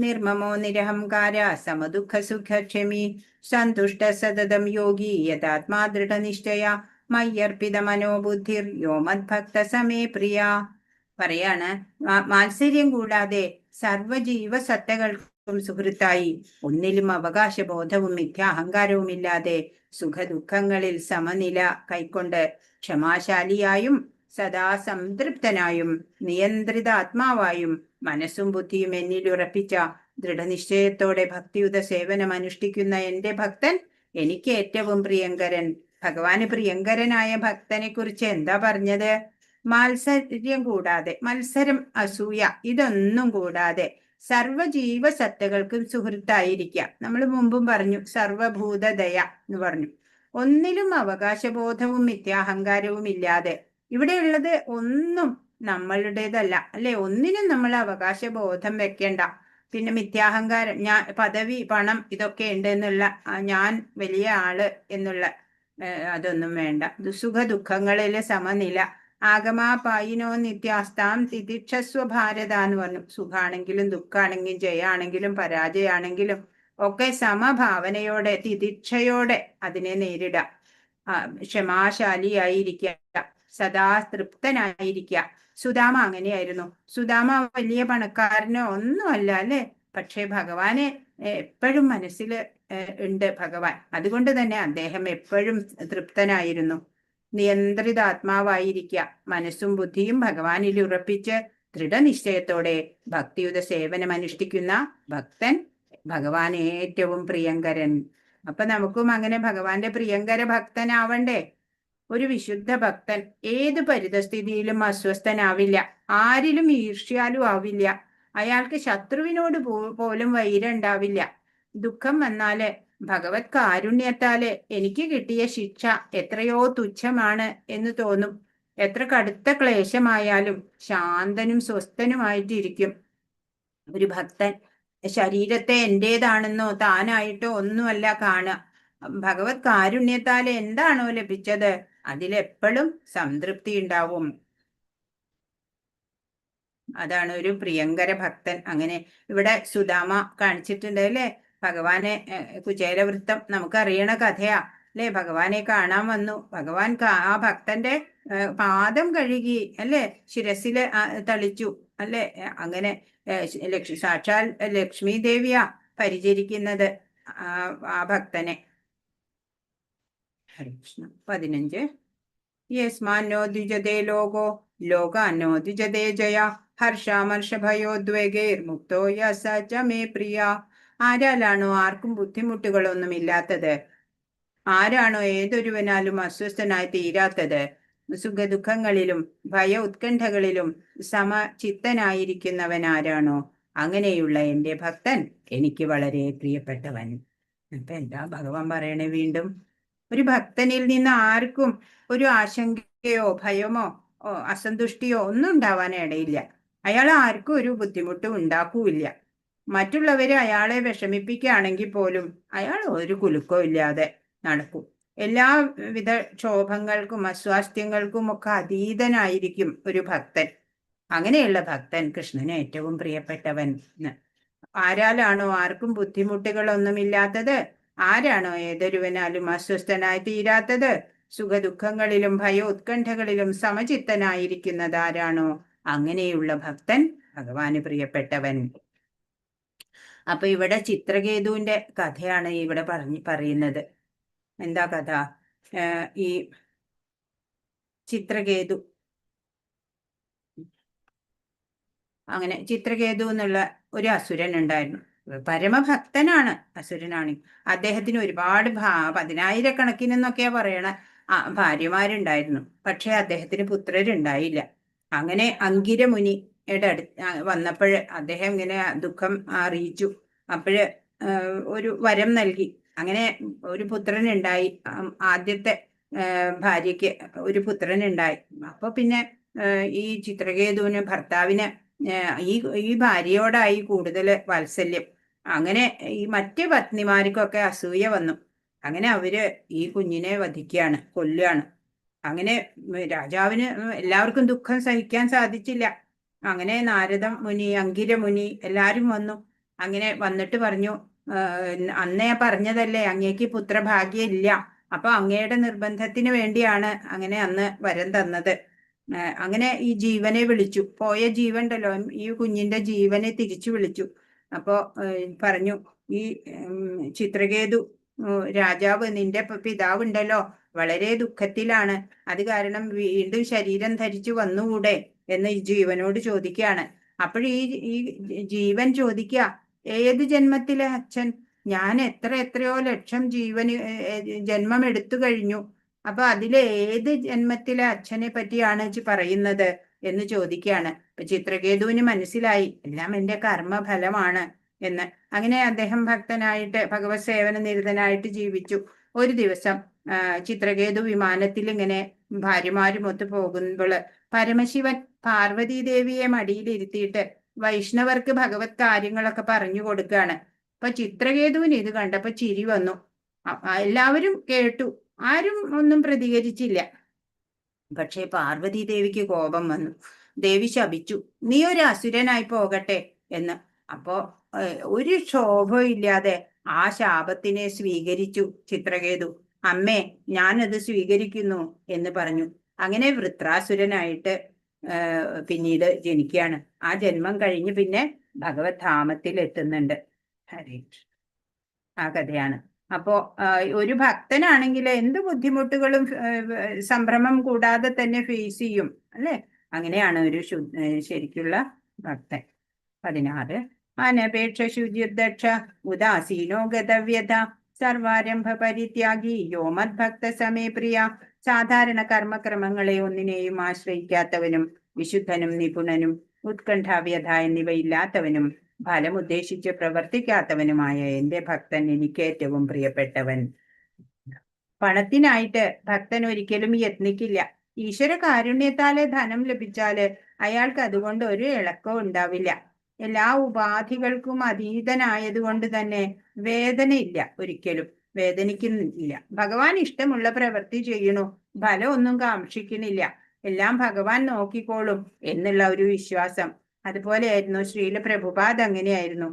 നിർമ്മമോ നിരഹംകാര സമദുഃഖ സുഖക്ഷമി സന്തുഷ്ട സതതം യോഗി യഥാത്മാ ദൃഢനിശ്ചയ മയ്യർപ്പിത മനോബുദ്ധിർ യോ മദ്ഭക്ത സമേ പ്രിയ. പറയാണ്, മാത്സര്യം കൂടാതെ സർവജീവസത്തകൾക്കും സുഹൃത്തായി, ഒന്നിലും അവകാശബോധവും മിഥ്യാഹങ്കാരവുമില്ലാതെ സുഖദുഃഖങ്ങളിൽ സമനില കൈക്കൊണ്ട് ക്ഷമാശാലിയായും സദാ സംതൃപ്തനായും നിയന്ത്രിതാത്മാവായും മനസ്സും ബുദ്ധിയും എന്നിൽ ഉറപ്പിച്ച ദൃഢനിശ്ചയത്തോടെ ഭക്തിയുത സേവനം അനുഷ്ഠിക്കുന്ന എന്റെ ഭക്തൻ എനിക്ക് ഏറ്റവും പ്രിയങ്കരൻ. ഭഗവാന് പ്രിയങ്കരനായ ഭക്തനെ കുറിച്ച് എന്താ പറഞ്ഞത്? മാത്സര്യം കൂടാതെ, മത്സരം, അസൂയ ഇതൊന്നും കൂടാതെ സർവജീവസത്തകൾക്കും സുഹൃത്തായിരിക്കുക. നമ്മൾ മുമ്പും പറഞ്ഞു സർവഭൂതദയ എന്ന് പറഞ്ഞു. ഒന്നിലും അവകാശബോധവും മിഥ്യാഹങ്കാരവും ഇല്ലാതെ. ഇവിടെയുള്ളത് ഒന്നും നമ്മളുടേതല്ല അല്ലെ, ഒന്നിനും നമ്മൾ അവകാശബോധം വെക്കേണ്ട. പിന്നെ മിഥ്യാഹങ്കാരം, ഞാൻ പദവി പണം ഇതൊക്കെ ഉണ്ട് എന്നുള്ള, ഞാൻ വലിയ ആള് എന്നുള്ള അതൊന്നും വേണ്ട. സുഖ ദുഃഖങ്ങളിലെ സമനില. ആഗമാപായിനോ നിത്യാസ്താം തിതിക്ഷസ്വ ഭാരത എന്ന് പറഞ്ഞു. സുഖാണെങ്കിലും ദുഃഖാണെങ്കിലും ജയാണെങ്കിലും പരാജയാണെങ്കിലും ഒക്കെ സമഭാവനയോടെ തിതിക്ഷയോടെ അതിനെ നേരിടാം. ക്ഷമാശാലിയായിരിക്കുക, സദാ തൃപ്തനായിരിക്കുക. സുദാമ അങ്ങനെയായിരുന്നു. സുദാമ വലിയ പണക്കാരനോ ഒന്നുമല്ല അല്ലെ, പക്ഷെ ഭഗവാനെ എപ്പോഴും മനസ്സിൽ ഉണ്ട് ഭഗവാൻ. അതുകൊണ്ട് തന്നെ അദ്ദേഹം എപ്പോഴും തൃപ്തനായിരുന്നു. നിയന്ത്രിതാത്മാവായിരിക്കുക, മനസ്സും ബുദ്ധിയും ഭഗവാനിൽ ഉറപ്പിച്ച് ദൃഢനിശ്ചയത്തോടെ ഭക്തിയുത സേവനം അനുഷ്ഠിക്കുന്ന ഭക്തൻ ഭഗവാൻ ഏറ്റവും പ്രിയങ്കരൻ. അപ്പൊ നമുക്കും അങ്ങനെ ഭഗവാന്റെ പ്രിയങ്കര ഭക്തനാവണ്ടേ? ഒരു വിശുദ്ധ ഭക്തൻ ഏത് പരിതസ്ഥിതിയിലും അസ്വസ്ഥനാവില്ല, ആരിലും ഈർഷ്യാലും ആവില്ല, അയാൾക്ക് ശത്രുവിനോട് പോലും വൈരം ഉണ്ടാവില്ല. ദുഃഖം വന്നാല് ഭഗവത് കാരുണ്യത്താല് എനിക്ക് കിട്ടിയ ശിക്ഷ എത്രയോ തുച്ഛമാണ് എന്ന് തോന്നും. എത്ര കടുത്ത ക്ലേശമായാലും ശാന്തനും സ്വസ്ഥനുമായിട്ടിരിക്കും ഒരു ഭക്തൻ. ശരീരത്തെ എന്റേതാണെന്നോ താനായിട്ടോ ഒന്നുമല്ല കാണുക. ഭഗവത് കാരുണ്യത്താൽ എന്താണോ ലഭിച്ചത് അതിലെപ്പോഴും സംതൃപ്തി ഉണ്ടാവും. അതാണ് ഒരു പ്രിയങ്കര ഭക്തൻ. അങ്ങനെ ഇവിടെ സുദാമ കാണിച്ചിട്ടുണ്ട് അല്ലെ. ഭഗവാനെ കുചേലവൃത്തം നമുക്കറിയണ കഥയാ അല്ലെ. ഭഗവാനെ കാണാൻ വന്നു. ഭഗവാൻ ആ ഭക്തന്റെ പാദം കഴുകി അല്ലെ, ശിരസില് തളിച്ചു അല്ലെ. അങ്ങനെ സാക്ഷാൽ ലക്ഷ്മി ദേവിയാ പരിചരിക്കുന്നത് ആ ഭക്തനെ. ഹരികൃഷ്ണ. 15. യസ്മാന്നോ ദ്വിജതേ ലോകോ ലോകാന്നോ ദ്വിജതേ ജയ ഹർഷാമർഷഭയോദ്വേഗൈർ മുക്തോ യസ ച മേ പ്രിയ. ആരാലാണോ ആർക്കും ബുദ്ധിമുട്ടുകളൊന്നുമില്ലാത്തത്, ആരാണോ ഏതൊരുവനാലും അസ്വസ്ഥനായി തീരാത്തത്, സുഖദുഃഖങ്ങളിലും ഭയ ഉത്കണ്ഠകളിലും സമചിത്തനായിരിക്കുന്നവൻ ആരാണോ, അങ്ങനെയുള്ള എൻ്റെ ഭക്തൻ എനിക്ക് വളരെ പ്രിയപ്പെട്ടവൻ. അപ്പൊ എന്താ ഭഗവാൻ പറയണേ? വീണ്ടും ഒരു ഭക്തനിൽ നിന്ന് ആർക്കും ഒരു ആശങ്കയോ ഭയമോ അസന്തുഷ്ടിയോ ഒന്നും ഉണ്ടാവാൻ ഇടയില്ല. അയാൾ ആർക്കും ഒരു ബുദ്ധിമുട്ടും ഉണ്ടാക്കൂല്ല. മറ്റുള്ളവരെ അയാളെ വിഷമിപ്പിക്കുകയാണെങ്കിൽ പോലും അയാൾ ഒരു കുലുക്കവും ഇല്ലാതെ നടക്കും. എല്ലാവിധ ക്ഷോഭങ്ങൾക്കും അസ്വാസ്ഥ്യങ്ങൾക്കും ഒക്കെ അതീതനായിരിക്കും ഒരു ഭക്തൻ. അങ്ങനെയുള്ള ഭക്തൻ കൃഷ്ണന് ഏറ്റവും പ്രിയപ്പെട്ടവൻ. ആരാലാണോ ആർക്കും ബുദ്ധിമുട്ടുകളൊന്നുമില്ലാത്തത്, ആരാണോ ഏതൊരുവനാലും അസ്വസ്ഥനായി തീരാത്തത്, സുഖദുഃഖങ്ങളിലും ഭയോത്കണ്ഠകളിലും സമചിത്തനായിരിക്കുന്നത് ആരാണോ അങ്ങനെയുള്ള ഭക്തൻ ഭഗവാന് പ്രിയപ്പെട്ടവൻ. അപ്പൊ ഇവിടെ ചിത്രകേതുവിന്റെ കഥയാണ് ഇവിടെ പറയുന്നത്. എന്താ കഥ? ഈ ചിത്രകേതു, അങ്ങനെ ചിത്രകേതു എന്നുള്ള ഒരു അസുരൻ ഉണ്ടായിരുന്നു. പരമഭക്തനാണ് അസുരനാണ്. അദ്ദേഹത്തിന് ഒരുപാട് 10,000-കണക്കിനെന്നൊക്കെയാ പറയണ ഭാര്യമാരുണ്ടായിരുന്നു. പക്ഷെ അദ്ദേഹത്തിന് പുത്രരുണ്ടായില്ല. അങ്ങനെ അങ്കിരമുനിയുടെ വന്നപ്പോൾ അദ്ദേഹം ഇങ്ങനെ ദുഃഖം അറിയിച്ചു. അപ്പോഴ് ഒരു വരം നൽകി. അങ്ങനെ ഒരു പുത്രനുണ്ടായി. ആദ്യത്തെ ഭാര്യയ്ക്ക് ഒരു പുത്രനുണ്ടായി. അപ്പൊ പിന്നെ ഈ ചിത്രകേതുവിന് ഭർത്താവിന് ഈ ഭാര്യയോടായി കൂടുതൽ വാത്സല്യം. അങ്ങനെ ഈ മറ്റ് പത്നിമാർക്കൊക്കെ അസൂയ വന്നു. അങ്ങനെ അവര് ഈ കുഞ്ഞിനെ വധിക്കുകയാണ്, കൊല്ലുകയാണ്. അങ്ങനെ രാജാവിന് എല്ലാവർക്കും ദുഃഖം സഹിക്കാൻ സാധിച്ചില്ല. അങ്ങനെ നാരദ മുനി, അങ്കിരമുനി എല്ലാരും വന്നു. അങ്ങനെ വന്നിട്ട് പറഞ്ഞു, അന്നേ പറഞ്ഞതല്ലേ അങ്ങേക്ക് പുത്രഭാഗ്യം ഇല്ല, അപ്പൊ അങ്ങയുടെ നിർബന്ധത്തിന് വേണ്ടിയാണ് അങ്ങനെ അന്ന് വരം തന്നത്. അങ്ങനെ ഈ ജീവനെ വിളിച്ചു. പോയ ജീവൻ ഉണ്ടല്ലോ, ഈ കുഞ്ഞിന്റെ ജീവനെ തിരിച്ചു വിളിച്ചു. അപ്പോ പറഞ്ഞു, ഈ ചിത്രകേതു രാജാവ്, നിന്റെ പിതാവുണ്ടല്ലോ വളരെ ദുഃഖത്തിലാണ്, അത് കാരണം വീണ്ടും ശരീരം ധരിച്ചു വന്നുകൂടെ എന്ന് ഈ ജീവനോട് ചോദിക്കുകയാണ്. അപ്പോഴീ ജീവൻ ചോദിക്കുക, ഏത് ജന്മത്തിലെ അച്ഛൻ? ഞാൻ എത്രയോ ലക്ഷം ജന്മം എടുത്തു കഴിഞ്ഞു. അപ്പൊ അതിലെ ഏത് ജന്മത്തിലെ അച്ഛനെ പറ്റിയാണ് പറയുന്നത് എന്ന് ചോദിക്കുകയാണ്. ചിത്രകേതുവിന് മനസ്സിലായി എല്ലാം എന്റെ കർമ്മഫലമാണ് എന്ന്. അങ്ങനെ അദ്ദേഹം ഭക്തനായിട്ട് ഭഗവത് സേവന നിരതനായിട്ട് ജീവിച്ചു. ഒരു ദിവസം ചിത്രകേതു വിമാനത്തിൽ ഇങ്ങനെ ഭാര്യമാരുമൊത്ത് പോകുമ്പോൾ പരമശിവൻ പാർവതീദേവിയെ മടിയിലിരുത്തിയിട്ട് വൈഷ്ണവർക്ക് ഭഗവത് കാര്യങ്ങളൊക്കെ പറഞ്ഞു കൊടുക്കുകയാണ്. അപ്പൊ ചിത്രകേതുവിന് ഇത് കണ്ടപ്പോ ചിരി വന്നു. എല്ലാവരും കേട്ടു, ആരും ഒന്നും പ്രതികരിച്ചില്ല. പക്ഷേ പാർവതീദേവിക്ക് കോപം വന്നു. ദേവി ശപിച്ചു, നീ ഒരു അസുരനായി പോകട്ടെ എന്ന്. അപ്പോ ഒരു ക്ഷോഭമില്ലാതെ ആ ശാപത്തിനെ സ്വീകരിച്ചു ചിത്രകേതു. അമ്മേ, ഞാനത് സ്വീകരിക്കുന്നു എന്ന് പറഞ്ഞു. അങ്ങനെ വൃത്രാസുരനായിട്ട് പിന്നീട് ജനിക്കുകയാണ്. ആ ജന്മം കഴിഞ്ഞ് പിന്നെ ഭഗവത് ധാമത്തിൽ എത്തുന്നുണ്ട്. ഹരേ കൃഷ്ണ. ആ കഥയാണ്. അപ്പോ ഒരു ഭക്തനാണെങ്കിൽ എന്ത് ബുദ്ധിമുട്ടുകളും സംഭ്രമം കൂടാതെ തന്നെ ഫേസ് ചെയ്യും, അല്ലെ? അങ്ങനെയാണ് ഒരു ശരിക്കുള്ള ഭക്തൻ. 16 അനപേക്ഷ ശുചിർദക്ഷ ഉദാസീനോ ഗതവ്യത സർവാരംഭ പരിത്യാഗി യോ മദ്ഭക്ത സമേ പ്രിയ. സാധാരണ കർമ്മക്രമങ്ങളെ ഒന്നിനെയും ആശ്രയിക്കാത്തവനും വിശുദ്ധനും നിപുണനും ഉത്കണ്ഠാവ്യത എന്നിവയില്ലാത്തവനും ഫലം ഉദ്ദേശിച്ച് പ്രവർത്തിക്കാത്തവനുമായ എന്റെ ഭക്തൻ എനിക്ക് ഏറ്റവും പ്രിയപ്പെട്ടവൻ. പണത്തിനായിട്ട് ഭക്തൻ ഒരിക്കലും യത്നിക്കില്ല. ഈശ്വര കാരുണ്യത്താലെ ധനം ലഭിച്ചാല് അയാൾക്ക് അതുകൊണ്ട് ഒരു ഇളക്കവും ഉണ്ടാവില്ല. എല്ലാ ഉപാധികൾക്കും അതീതനായതുകൊണ്ട് തന്നെ വേദനയില്ല, ഒരിക്കലും വേദനിക്കുന്നില്ല. ഭഗവാൻ ഇഷ്ടമുള്ള പ്രവൃത്തി ചെയ്യണു, ഫലം ഒന്നും കാക്ഷിക്കുന്നില്ല, എല്ലാം ഭഗവാൻ നോക്കിക്കോളും എന്നുള്ള ഒരു വിശ്വാസം. അതുപോലെയായിരുന്നു ശ്രീല പ്രഭുപാദ്. അങ്ങനെയായിരുന്നു.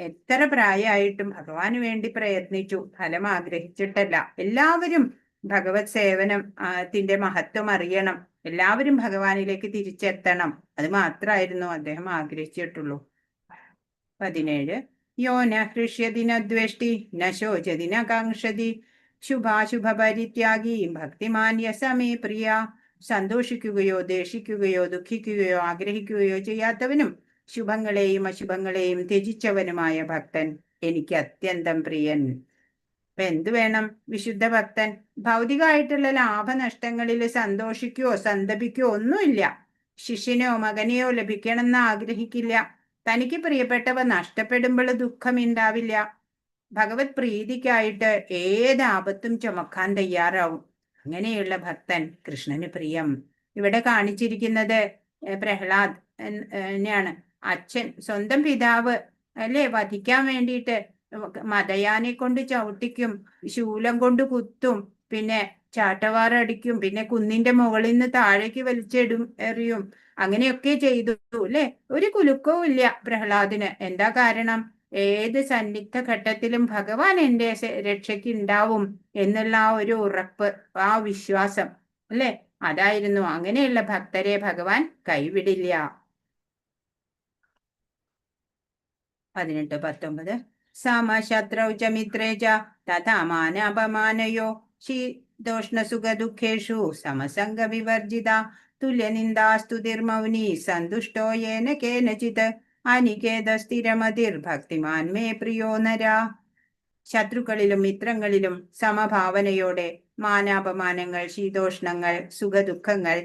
എത്ര പ്രായമായിട്ടും ഭഗവാന് വേണ്ടി പ്രയത്നിച്ചു, ഫലം ആഗ്രഹിച്ചിട്ടല്ല. എല്ലാവരും ഭഗവത് സേവനത്തിന്റെ മഹത്വം അറിയണം, എല്ലാവരും ഭഗവാനിലേക്ക് തിരിച്ചെത്തണം, അത് മാത്രമായിരുന്നു അദ്ദേഹം ആഗ്രഹിച്ചിട്ടുള്ളൂ. 17 യോ ന ഹൃഷ്യതി ന ദ്വേഷ്ടി ന ശോചതി ന കാംക്ഷതി ശുഭാശുഭ പരിത്യാഗി ഭക്തിമാന്യ സമേ പ്രിയ. സന്തോഷിക്കുകയോ ദേഷിക്കുകയോ ദുഃഖിക്കുകയോ ആഗ്രഹിക്കുകയോ ചെയ്യാത്തവനും ശുഭങ്ങളെയും അശുഭങ്ങളെയും ത്യജിച്ചവനുമായ ഭക്തൻ എനിക്ക് അത്യന്തം പ്രിയൻ. അപ്പൊ എന്തു വേണം വിശുദ്ധ ഭക്തൻ? ഭൗതികമായിട്ടുള്ള ലാഭനഷ്ടങ്ങളിൽ സന്തോഷിക്കുകയോ സന്തപിക്കുകയോ ഒന്നുമില്ല. ശിഷ്യനെയോ മകനെയോ ലഭിക്കണമെന്ന് ആഗ്രഹിക്കില്ല. തനിക്ക് പ്രിയപ്പെട്ടവ നഷ്ടപ്പെടുമ്പോൾ ദുഃഖമുണ്ടാവില്ല. ഭഗവത് പ്രീതിക്കായിട്ട് ഏത് ആപത്തും ചുമക്കാൻ തയ്യാറാവും. അങ്ങനെയുള്ള ഭക്തൻ കൃഷ്ണന് പ്രിയം. ഇവിടെ കാണിച്ചിരിക്കുന്നത് പ്രഹ്ലാദ് ാണ്. അച്ഛൻ സ്വന്തം പിതാവ് അല്ലെ വധിക്കാൻ വേണ്ടിയിട്ട് മദയാനെ കൊണ്ട് ചവിട്ടിക്കും, ശൂലം കൊണ്ട് കുത്തും, പിന്നെ ചാട്ടവാറടിക്കും, പിന്നെ കുന്നിന്റെ മുകളിൽ നിന്ന് താഴേക്ക് എറിയും. അങ്ങനെയൊക്കെ ചെയ്തു അല്ലെ. ഒരു കുലുക്കവും ഇല്ല പ്രഹ്ലാദിന്. എന്താ കാരണം? ഏത് സന്നിഗ്ധ ഘട്ടത്തിലും ഭഗവാൻ എൻ്റെ രക്ഷയ്ക്ക് ഉണ്ടാവും എന്നുള്ള ആ ഒരു ഉറപ്പ്, ആ വിശ്വാസം അല്ലെ, അതായിരുന്നു. അങ്ങനെയുള്ള ഭക്തരെ ഭഗവാൻ കൈവിടില്ല. 18-19 സമശത്രൗ ച മിത്രേ ച തഥാ മാനാപമാനയോ ശീതോഷ്ണസുഖദുഃഖേഷു സമസംഗ വിവർജിത തുല്യനിന്ദാസ്തുതിർമൗനി സന്തുഷ്ടോ യേന കേനചിത് അനികേത സ്ഥിരമതിർ ഭക്തിമാൻ മേ പ്രിയോ നരാ. ശത്രുക്കളിലും മിത്രങ്ങളിലും സമഭാവനയോടെ മാനാപമാനങ്ങൾ, ശീതോഷ്ണങ്ങൾ, സുഖദുഃഖങ്ങൾ,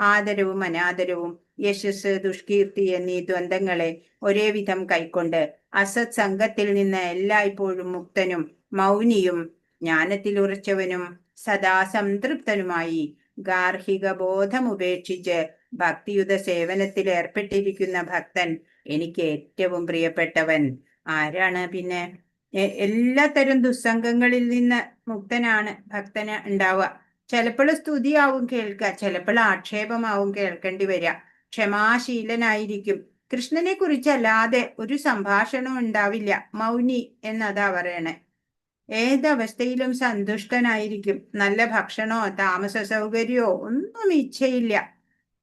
ആദരവും അനാദരവും, യശസ് ദുഷ്കീർത്തി എന്നീ ദ്വന്ദ്ങ്ങളെ ഒരേ വിധം കൈക്കൊണ്ട് അസത് സംഘത്തിൽ നിന്ന് എല്ലായ്പ്പോഴും മുക്തനും മൗനിയും ജ്ഞാനത്തിൽ ഉറച്ചവനും സദാ സംതൃപ്തനുമായി ഗാർഹിക ബോധമുപേക്ഷിച്ച് ഭക്തിയുത സേവനത്തിൽ ഏർപ്പെട്ടിരിക്കുന്ന ഭക്തൻ എനിക്ക് ഏറ്റവും പ്രിയപ്പെട്ടവൻ. ആരാണ് പിന്നെ? എല്ലാത്തരം ദുസ്സംഗങ്ങളിൽ നിന്ന് മുക്തനാണ് ഭക്തന് ഉണ്ടാവുക. ചിലപ്പോൾ സ്തുതിയാവും കേൾക്കുക, ചിലപ്പോൾ ആക്ഷേപമാവും കേൾക്കേണ്ടി വരിക. ക്ഷമാശീലനായിരിക്കും. കൃഷ്ണനെ കുറിച്ചല്ലാതെ ഒരു സംഭാഷണവും ഉണ്ടാവില്ല. മൗനി എന്നതാ പറയണേ. ഏതവസ്ഥയിലും സന്തുഷ്ടനായിരിക്കും. നല്ല ഭക്ഷണമോ താമസ സൗകര്യമോ ഒന്നും ഇച്ഛയില്ല.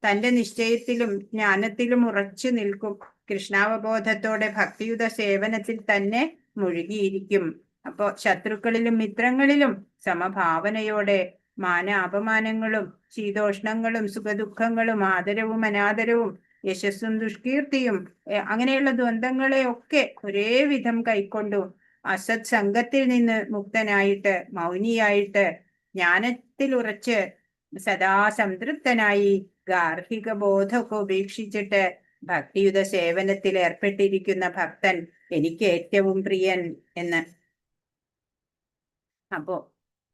തന്റെ നിശ്ചയത്തിലും ജ്ഞാനത്തിലും ഉറച്ചു നിൽക്കും. കൃഷ്ണാവബോധത്തോടെ ഭക്തിയുത സേവനത്തിൽ തന്നെ മുഴുകിയിരിക്കും. അപ്പോ ശത്രുക്കളിലും മിത്രങ്ങളിലും സമഭാവനയോടെ മാനാപമാനങ്ങളും ശീതോഷ്ണങ്ങളും സുഖദുഃഖങ്ങളും ആദരവും അനാദരവും യശസ്സും ദുഷ്കീർത്തിയും അങ്ങനെയുള്ള ദ്വന്ദ്ങ്ങളെ ഒക്കെ ഒരേ വിധം കൈക്കൊണ്ടു അസത് സംഘത്തിൽ നിന്ന് മുക്തനായിട്ട് മൗനിയായിട്ട് ജ്ഞാനത്തിൽ ഉറച്ച് സദാ സംതൃപ്തനായി ഗാർഹിക ബോധമൊക്കെ ഉപേക്ഷിച്ചിട്ട് ഭക്തിയുത സേവനത്തിൽ ഏർപ്പെട്ടിരിക്കുന്ന ഭക്തൻ എനിക്ക് ഏറ്റവും പ്രിയൻ എന്ന്. അപ്പോ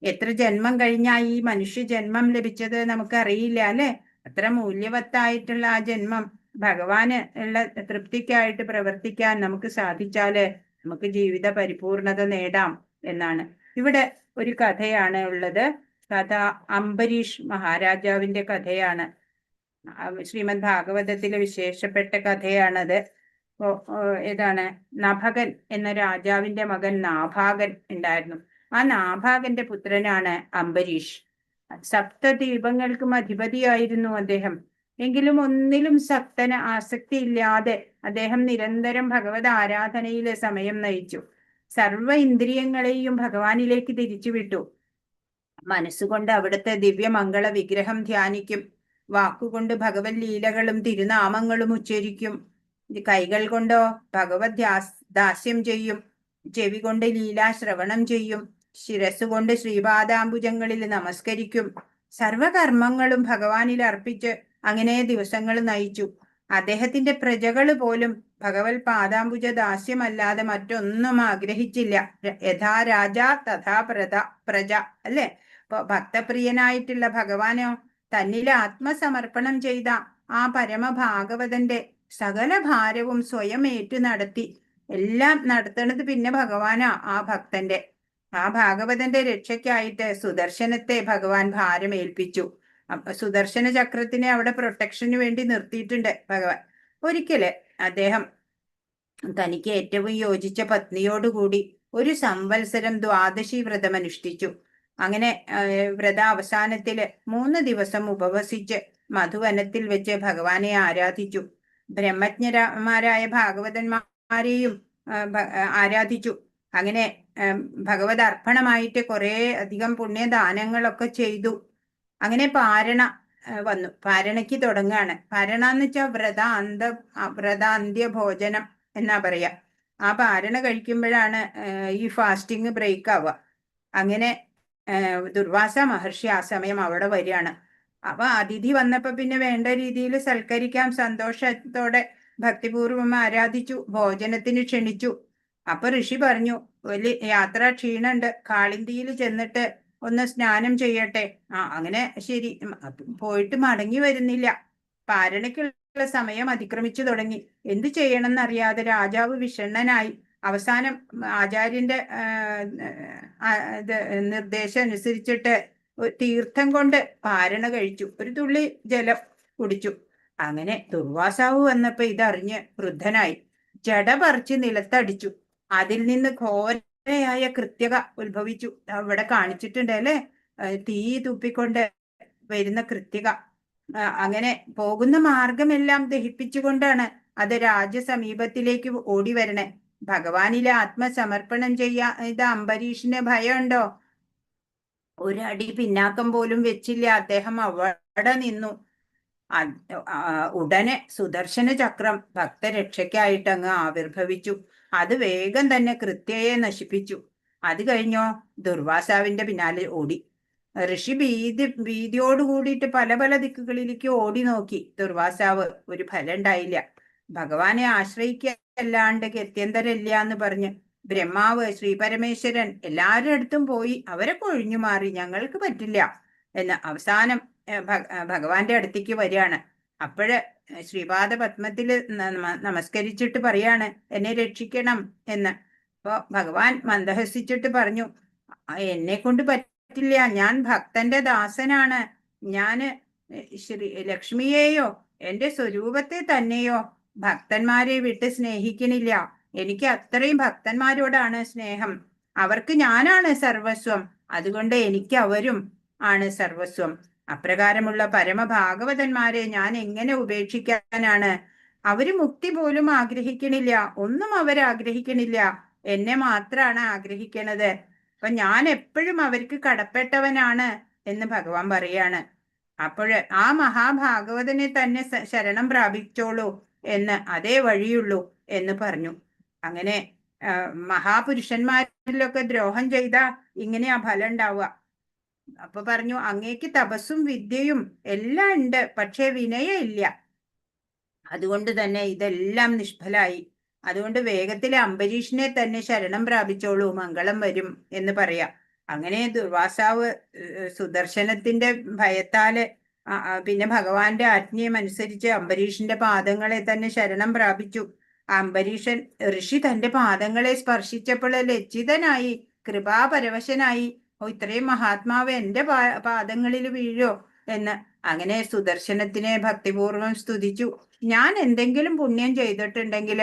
എത്ര ജന്മം കഴിഞ്ഞാ ഈ മനുഷ്യ ജന്മം ലഭിച്ചത് നമുക്കറിയില്ല അല്ലെ. അത്ര മൂല്യവത്തായിട്ടുള്ള ആ ജന്മം ഭഗവാന് ഉള്ള തൃപ്തിക്കായിട്ട് പ്രവർത്തിക്കാൻ നമുക്ക് സാധിച്ചാല് നമുക്ക് ജീവിത പരിപൂർണത നേടാം എന്നാണ്. ഇവിടെ ഒരു കഥയാണ് ഉള്ളത്. കഥ അംബരീഷ് മഹാരാജാവിന്റെ കഥയാണ്. ശ്രീമദ് ഭാഗവതത്തിലെ വിശേഷപ്പെട്ട കഥയാണത്. ഏതാണ്? നഭകൻ എന്ന രാജാവിന്റെ മകൻ നാഭാഗൻ ഉണ്ടായിരുന്നു. ആ നാഭാഗന്റെ പുത്രനാണ് അംബരീഷ്. സപ്തദ്വീപങ്ങൾക്കും അധിപതിയായിരുന്നു അദ്ദേഹം. എങ്കിലും ഒന്നിലും സക്തന് ആസക്തി ഇല്ലാതെ അദ്ദേഹം നിരന്തരം ഭഗവത് ആരാധനയിൽ സമയം നയിച്ചു. സർവ ഇന്ദ്രിയങ്ങളെയും ഭഗവാനിലേക്ക് തിരിച്ചുവിട്ടു. മനസ്സുകൊണ്ട് അവിടുത്തെ ദിവ്യമംഗള വിഗ്രഹം ധ്യാനിക്കും. വാക്കുകൊണ്ട് ഭഗവത് ലീലകളും തിരുനാമങ്ങളും ഉച്ചരിക്കും. കൈകൾ കൊണ്ടോ ഭഗവത് ദാസ്യം ചെയ്യും. ചെവി കൊണ്ട് ലീലാശ്രവണം ചെയ്യും. ശിരസ്സുകൊണ്ട് ശ്രീപാദാംബുജങ്ങളിൽ നമസ്കരിക്കും. സർവകർമ്മങ്ങളും ഭഗവാനിൽ അർപ്പിച്ച് അങ്ങനെ ദിവസങ്ങൾ നയിച്ചു. അദ്ദേഹത്തിന്റെ പ്രജകൾ പോലും ഭഗവത് പാദാംബുജ ദാസ്യമല്ലാതെ മറ്റൊന്നും ആഗ്രഹിച്ചില്ല. യഥാ രാജ തഥാ പ്രജ അല്ലെ. ഇപ്പൊ ഭക്തപ്രിയനായിട്ടുള്ള ഭഗവാനോ തന്നിൽ ആത്മസമർപ്പണം ചെയ്ത ആ പരമഭാഗവതന്റെ സകല ഭാരവും സ്വയം ഏറ്റു നടത്തി. എല്ലാം നടത്തണത് പിന്നെ ഭഗവാനാ. ആ ഭക്തന്റെ ആ ഭാഗവതന്റെ രക്ഷയ്ക്കായിട്ട് സുദർശനത്തെ ഭഗവാൻ ഭാരമേൽപ്പിച്ചു. സുദർശന ചക്രത്തിനെ അവിടെ പ്രൊട്ടക്ഷന് വേണ്ടി നിർത്തിയിട്ടുണ്ട് ഭഗവാൻ. ഒരിക്കല് അദ്ദേഹം തനിക്ക് ഏറ്റവും യോജിച്ച പത്നിയോടുകൂടി ഒരു സംവത്സരം ദ്വാദശി വ്രതം അനുഷ്ഠിച്ചു. അങ്ങനെ വ്രത അവസാനത്തില് 3 ദിവസം ഉപവസിച്ച് മധുവനത്തിൽ വെച്ച് ഭഗവാനെ ആരാധിച്ചു. ബ്രഹ്മജ്ഞന്മാരായ ഭാഗവതന്മാരെയും ആരാധിച്ചു. അങ്ങനെ ഭഗവത് അർപ്പണമായിട്ട് കുറെ അധികം പുണ്യദാനങ്ങളൊക്കെ ചെയ്തു. അങ്ങനെ പാരണ വന്നു. പാരണയ്ക്ക് തുടങ്ങുകയാണ്. പാരണ എന്ന് വെച്ചാൽ വ്രതാന്ത്യ ഭോജനം എന്നാ പറയാ. ആ പാരണ കഴിക്കുമ്പോഴാണ് ഈ ഫാസ്റ്റിംഗ് ബ്രേക്ക് ആവുക. അങ്ങനെ ദുർവാസ മഹർഷി ആ സമയം അവിടെ വരികയാണ്. അപ്പൊ അതിഥി വന്നപ്പോ പിന്നെ വേണ്ട രീതിയിൽ സൽക്കരിക്കാം. സന്തോഷത്തോടെ ഭക്തിപൂർവം ആരാധിച്ചു. ഭോജനത്തിന് ക്ഷണിച്ചു. അപ്പൊ ഋഷി പറഞ്ഞു, വലിയ യാത്രാ ക്ഷീണുണ്ട്, കാളിന്തിയിൽ ചെന്നിട്ട് ഒന്ന് സ്നാനം ചെയ്യട്ടെ. അങ്ങനെ ശരി. പോയിട്ട് മടങ്ങി വരുന്നില്ല. പാരണയ്ക്കുള്ള സമയം അതിക്രമിച്ചു തുടങ്ങി. എന്തു ചെയ്യണമെന്നറിയാതെ രാജാവ് വിഷണ്ണനായി. അവസാനം ആചാര്യന്റെ നിർദ്ദേശം അനുസരിച്ചിട്ട് തീർത്ഥം കൊണ്ട് പാരണ കഴിച്ചു. ഒരു തുള്ളി ജലം കുടിച്ചു. അങ്ങനെ ദുർവാസാവ് വന്നപ്പോ ഇതറിഞ്ഞ് ക്രുദ്ധനായി. ജട പറിച്ച് നിലത്തടിച്ചു. അതിൽ നിന്ന് ഘോരയായ കൃത്യത ഉത്ഭവിച്ചു. അവിടെ കാണിച്ചിട്ടുണ്ട് അല്ലെ, തീ തുപ്പിക്കൊണ്ട് വരുന്ന കൃത്യക. അങ്ങനെ പോകുന്ന മാർഗമെല്ലാം ദഹിപ്പിച്ചുകൊണ്ടാണ് അത് രാജസമീപത്തിലേക്ക് ഓടി വരണേ. ഭഗവാനിലെ ആത്മസമർപ്പണം ഇത് അംബരീഷിന് ഭയമുണ്ടോ? ഒരടി പിന്നാക്കം പോലും വെച്ചില്ല. അദ്ദേഹം അവിടെ നിന്നു. ഉടനെ സുദർശന ചക്രം ഭക്തരക്ഷയ്ക്കായിട്ട് അങ്ങ് ആവിർഭവിച്ചു. അത് വേഗം തന്നെ കൃത്യയെ നശിപ്പിച്ചു. അത് കഴിഞ്ഞോ ദുർവാസാവിന്റെ പിന്നാലെ ഓടി. ഋഷി ഭീതിയോട് കൂടിയിട്ട് പല പല ദിക്കുകളിലേക്ക് ഓടി നോക്കി. ദുർവാസാവ് ഒരു ഫലം ഉണ്ടായില്ല. ഭഗവാനെ ആശ്രയിക്കല്ലാണ്ട് ഗത്യന്തരമില്ല എന്ന് പറഞ്ഞ് ബ്രഹ്മാവ്, ശ്രീപരമേശ്വരൻ എല്ലാവരുടെ അടുത്തും പോയി അവരൊക്കെ ഒഴിഞ്ഞു മാറി. ഞങ്ങൾക്ക് പറ്റില്ല എന്ന് അവസാനം ഭഗവാന്റെ അടുത്തേക്ക് വരികയാണ്. അപ്പോഴ് ശ്രീപാദ പത്മത്തില് നമസ്കരിച്ചിട്ട് പറയാണ്, എന്നെ രക്ഷിക്കണം എന്ന്. അപ്പൊ ഭഗവാൻ മന്ദഹസിച്ചിട്ട് പറഞ്ഞു, എന്നെ കൊണ്ട് പറ്റില്ല, ഞാൻ ഭക്തന്റെ ദാസനാണ്. ഞാന് ലക്ഷ്മിയെയോ എന്റെ സ്വരൂപത്തെ തന്നെയോ ഭക്തന്മാരെ വിട്ട് സ്നേഹിക്കണില്ല. എനിക്ക് അത്രയും ഭക്തന്മാരോടാണ് സ്നേഹം. അവർക്ക് ഞാനാണ് സർവസ്വം. അതുകൊണ്ട് എനിക്ക് അവരും ആണ് സർവസ്വം. അപ്രകാരമുള്ള പരമഭാഗവതന്മാരെ ഞാൻ എങ്ങനെ ഉപേക്ഷിക്കാനാണ്? അവര് മുക്തി പോലും ആഗ്രഹിക്കണില്ല, ഒന്നും അവരാഗ്രഹിക്കണില്ല. എന്നെ മാത്രാണ് ആഗ്രഹിക്കണത്. അപ്പൊ ഞാൻ എപ്പോഴും അവർക്ക് കടപ്പെട്ടവനാണ് എന്ന് ഭഗവാൻ പറയാണ്. അപ്പോഴ് ആ മഹാഭാഗവതനെ തന്നെ ശരണം പ്രാപിച്ചോളൂ എന്ന്, അതേ വഴിയുള്ളൂ എന്ന് പറഞ്ഞു. അങ്ങനെ മഹാപുരുഷന്മാരിലൊക്കെ ദ്രോഹം ചെയ്താ ഇങ്ങനെയാ ഫലം ഉണ്ടാവുക. അപ്പൊ പറഞ്ഞു, അങ്ങേക്ക് തപസ്സും വിദ്യയും എല്ലാം ഉണ്ട്, പക്ഷേ വിനയം ഇല്ല. അതുകൊണ്ട് തന്നെ ഇതെല്ലാം നിഷ്ഫലായി. അതുകൊണ്ട് വേഗത്തിലെ അംബരീഷിനെ തന്നെ ശരണം പ്രാപിച്ചോളൂ, മംഗളം വരും എന്ന് പറയാ. അങ്ങനെ ദുർവാസാവ് സുദർശനത്തിന്റെ ഭയത്താല് പിന്നെ ഭഗവാന്റെ ആജ്ഞയും അനുസരിച്ച് അംബരീഷിന്റെ പാദങ്ങളെ തന്നെ ശരണം പ്രാപിച്ചു. അംബരീഷൻ ഋഷി തന്റെ പാദങ്ങളെ സ്പർശിച്ചപ്പോൾ ലജ്ജിതനായി, കൃപാപരവശനായി. ഇത്രയും മഹാത്മാവ് എന്റെ പാദങ്ങളിൽ വീഴോ എന്ന്. അങ്ങനെ സുദർശനത്തിനെ ഭക്തിപൂർവം സ്തുതിച്ചു. ഞാൻ എന്തെങ്കിലും പുണ്യം ചെയ്തിട്ടുണ്ടെങ്കിൽ,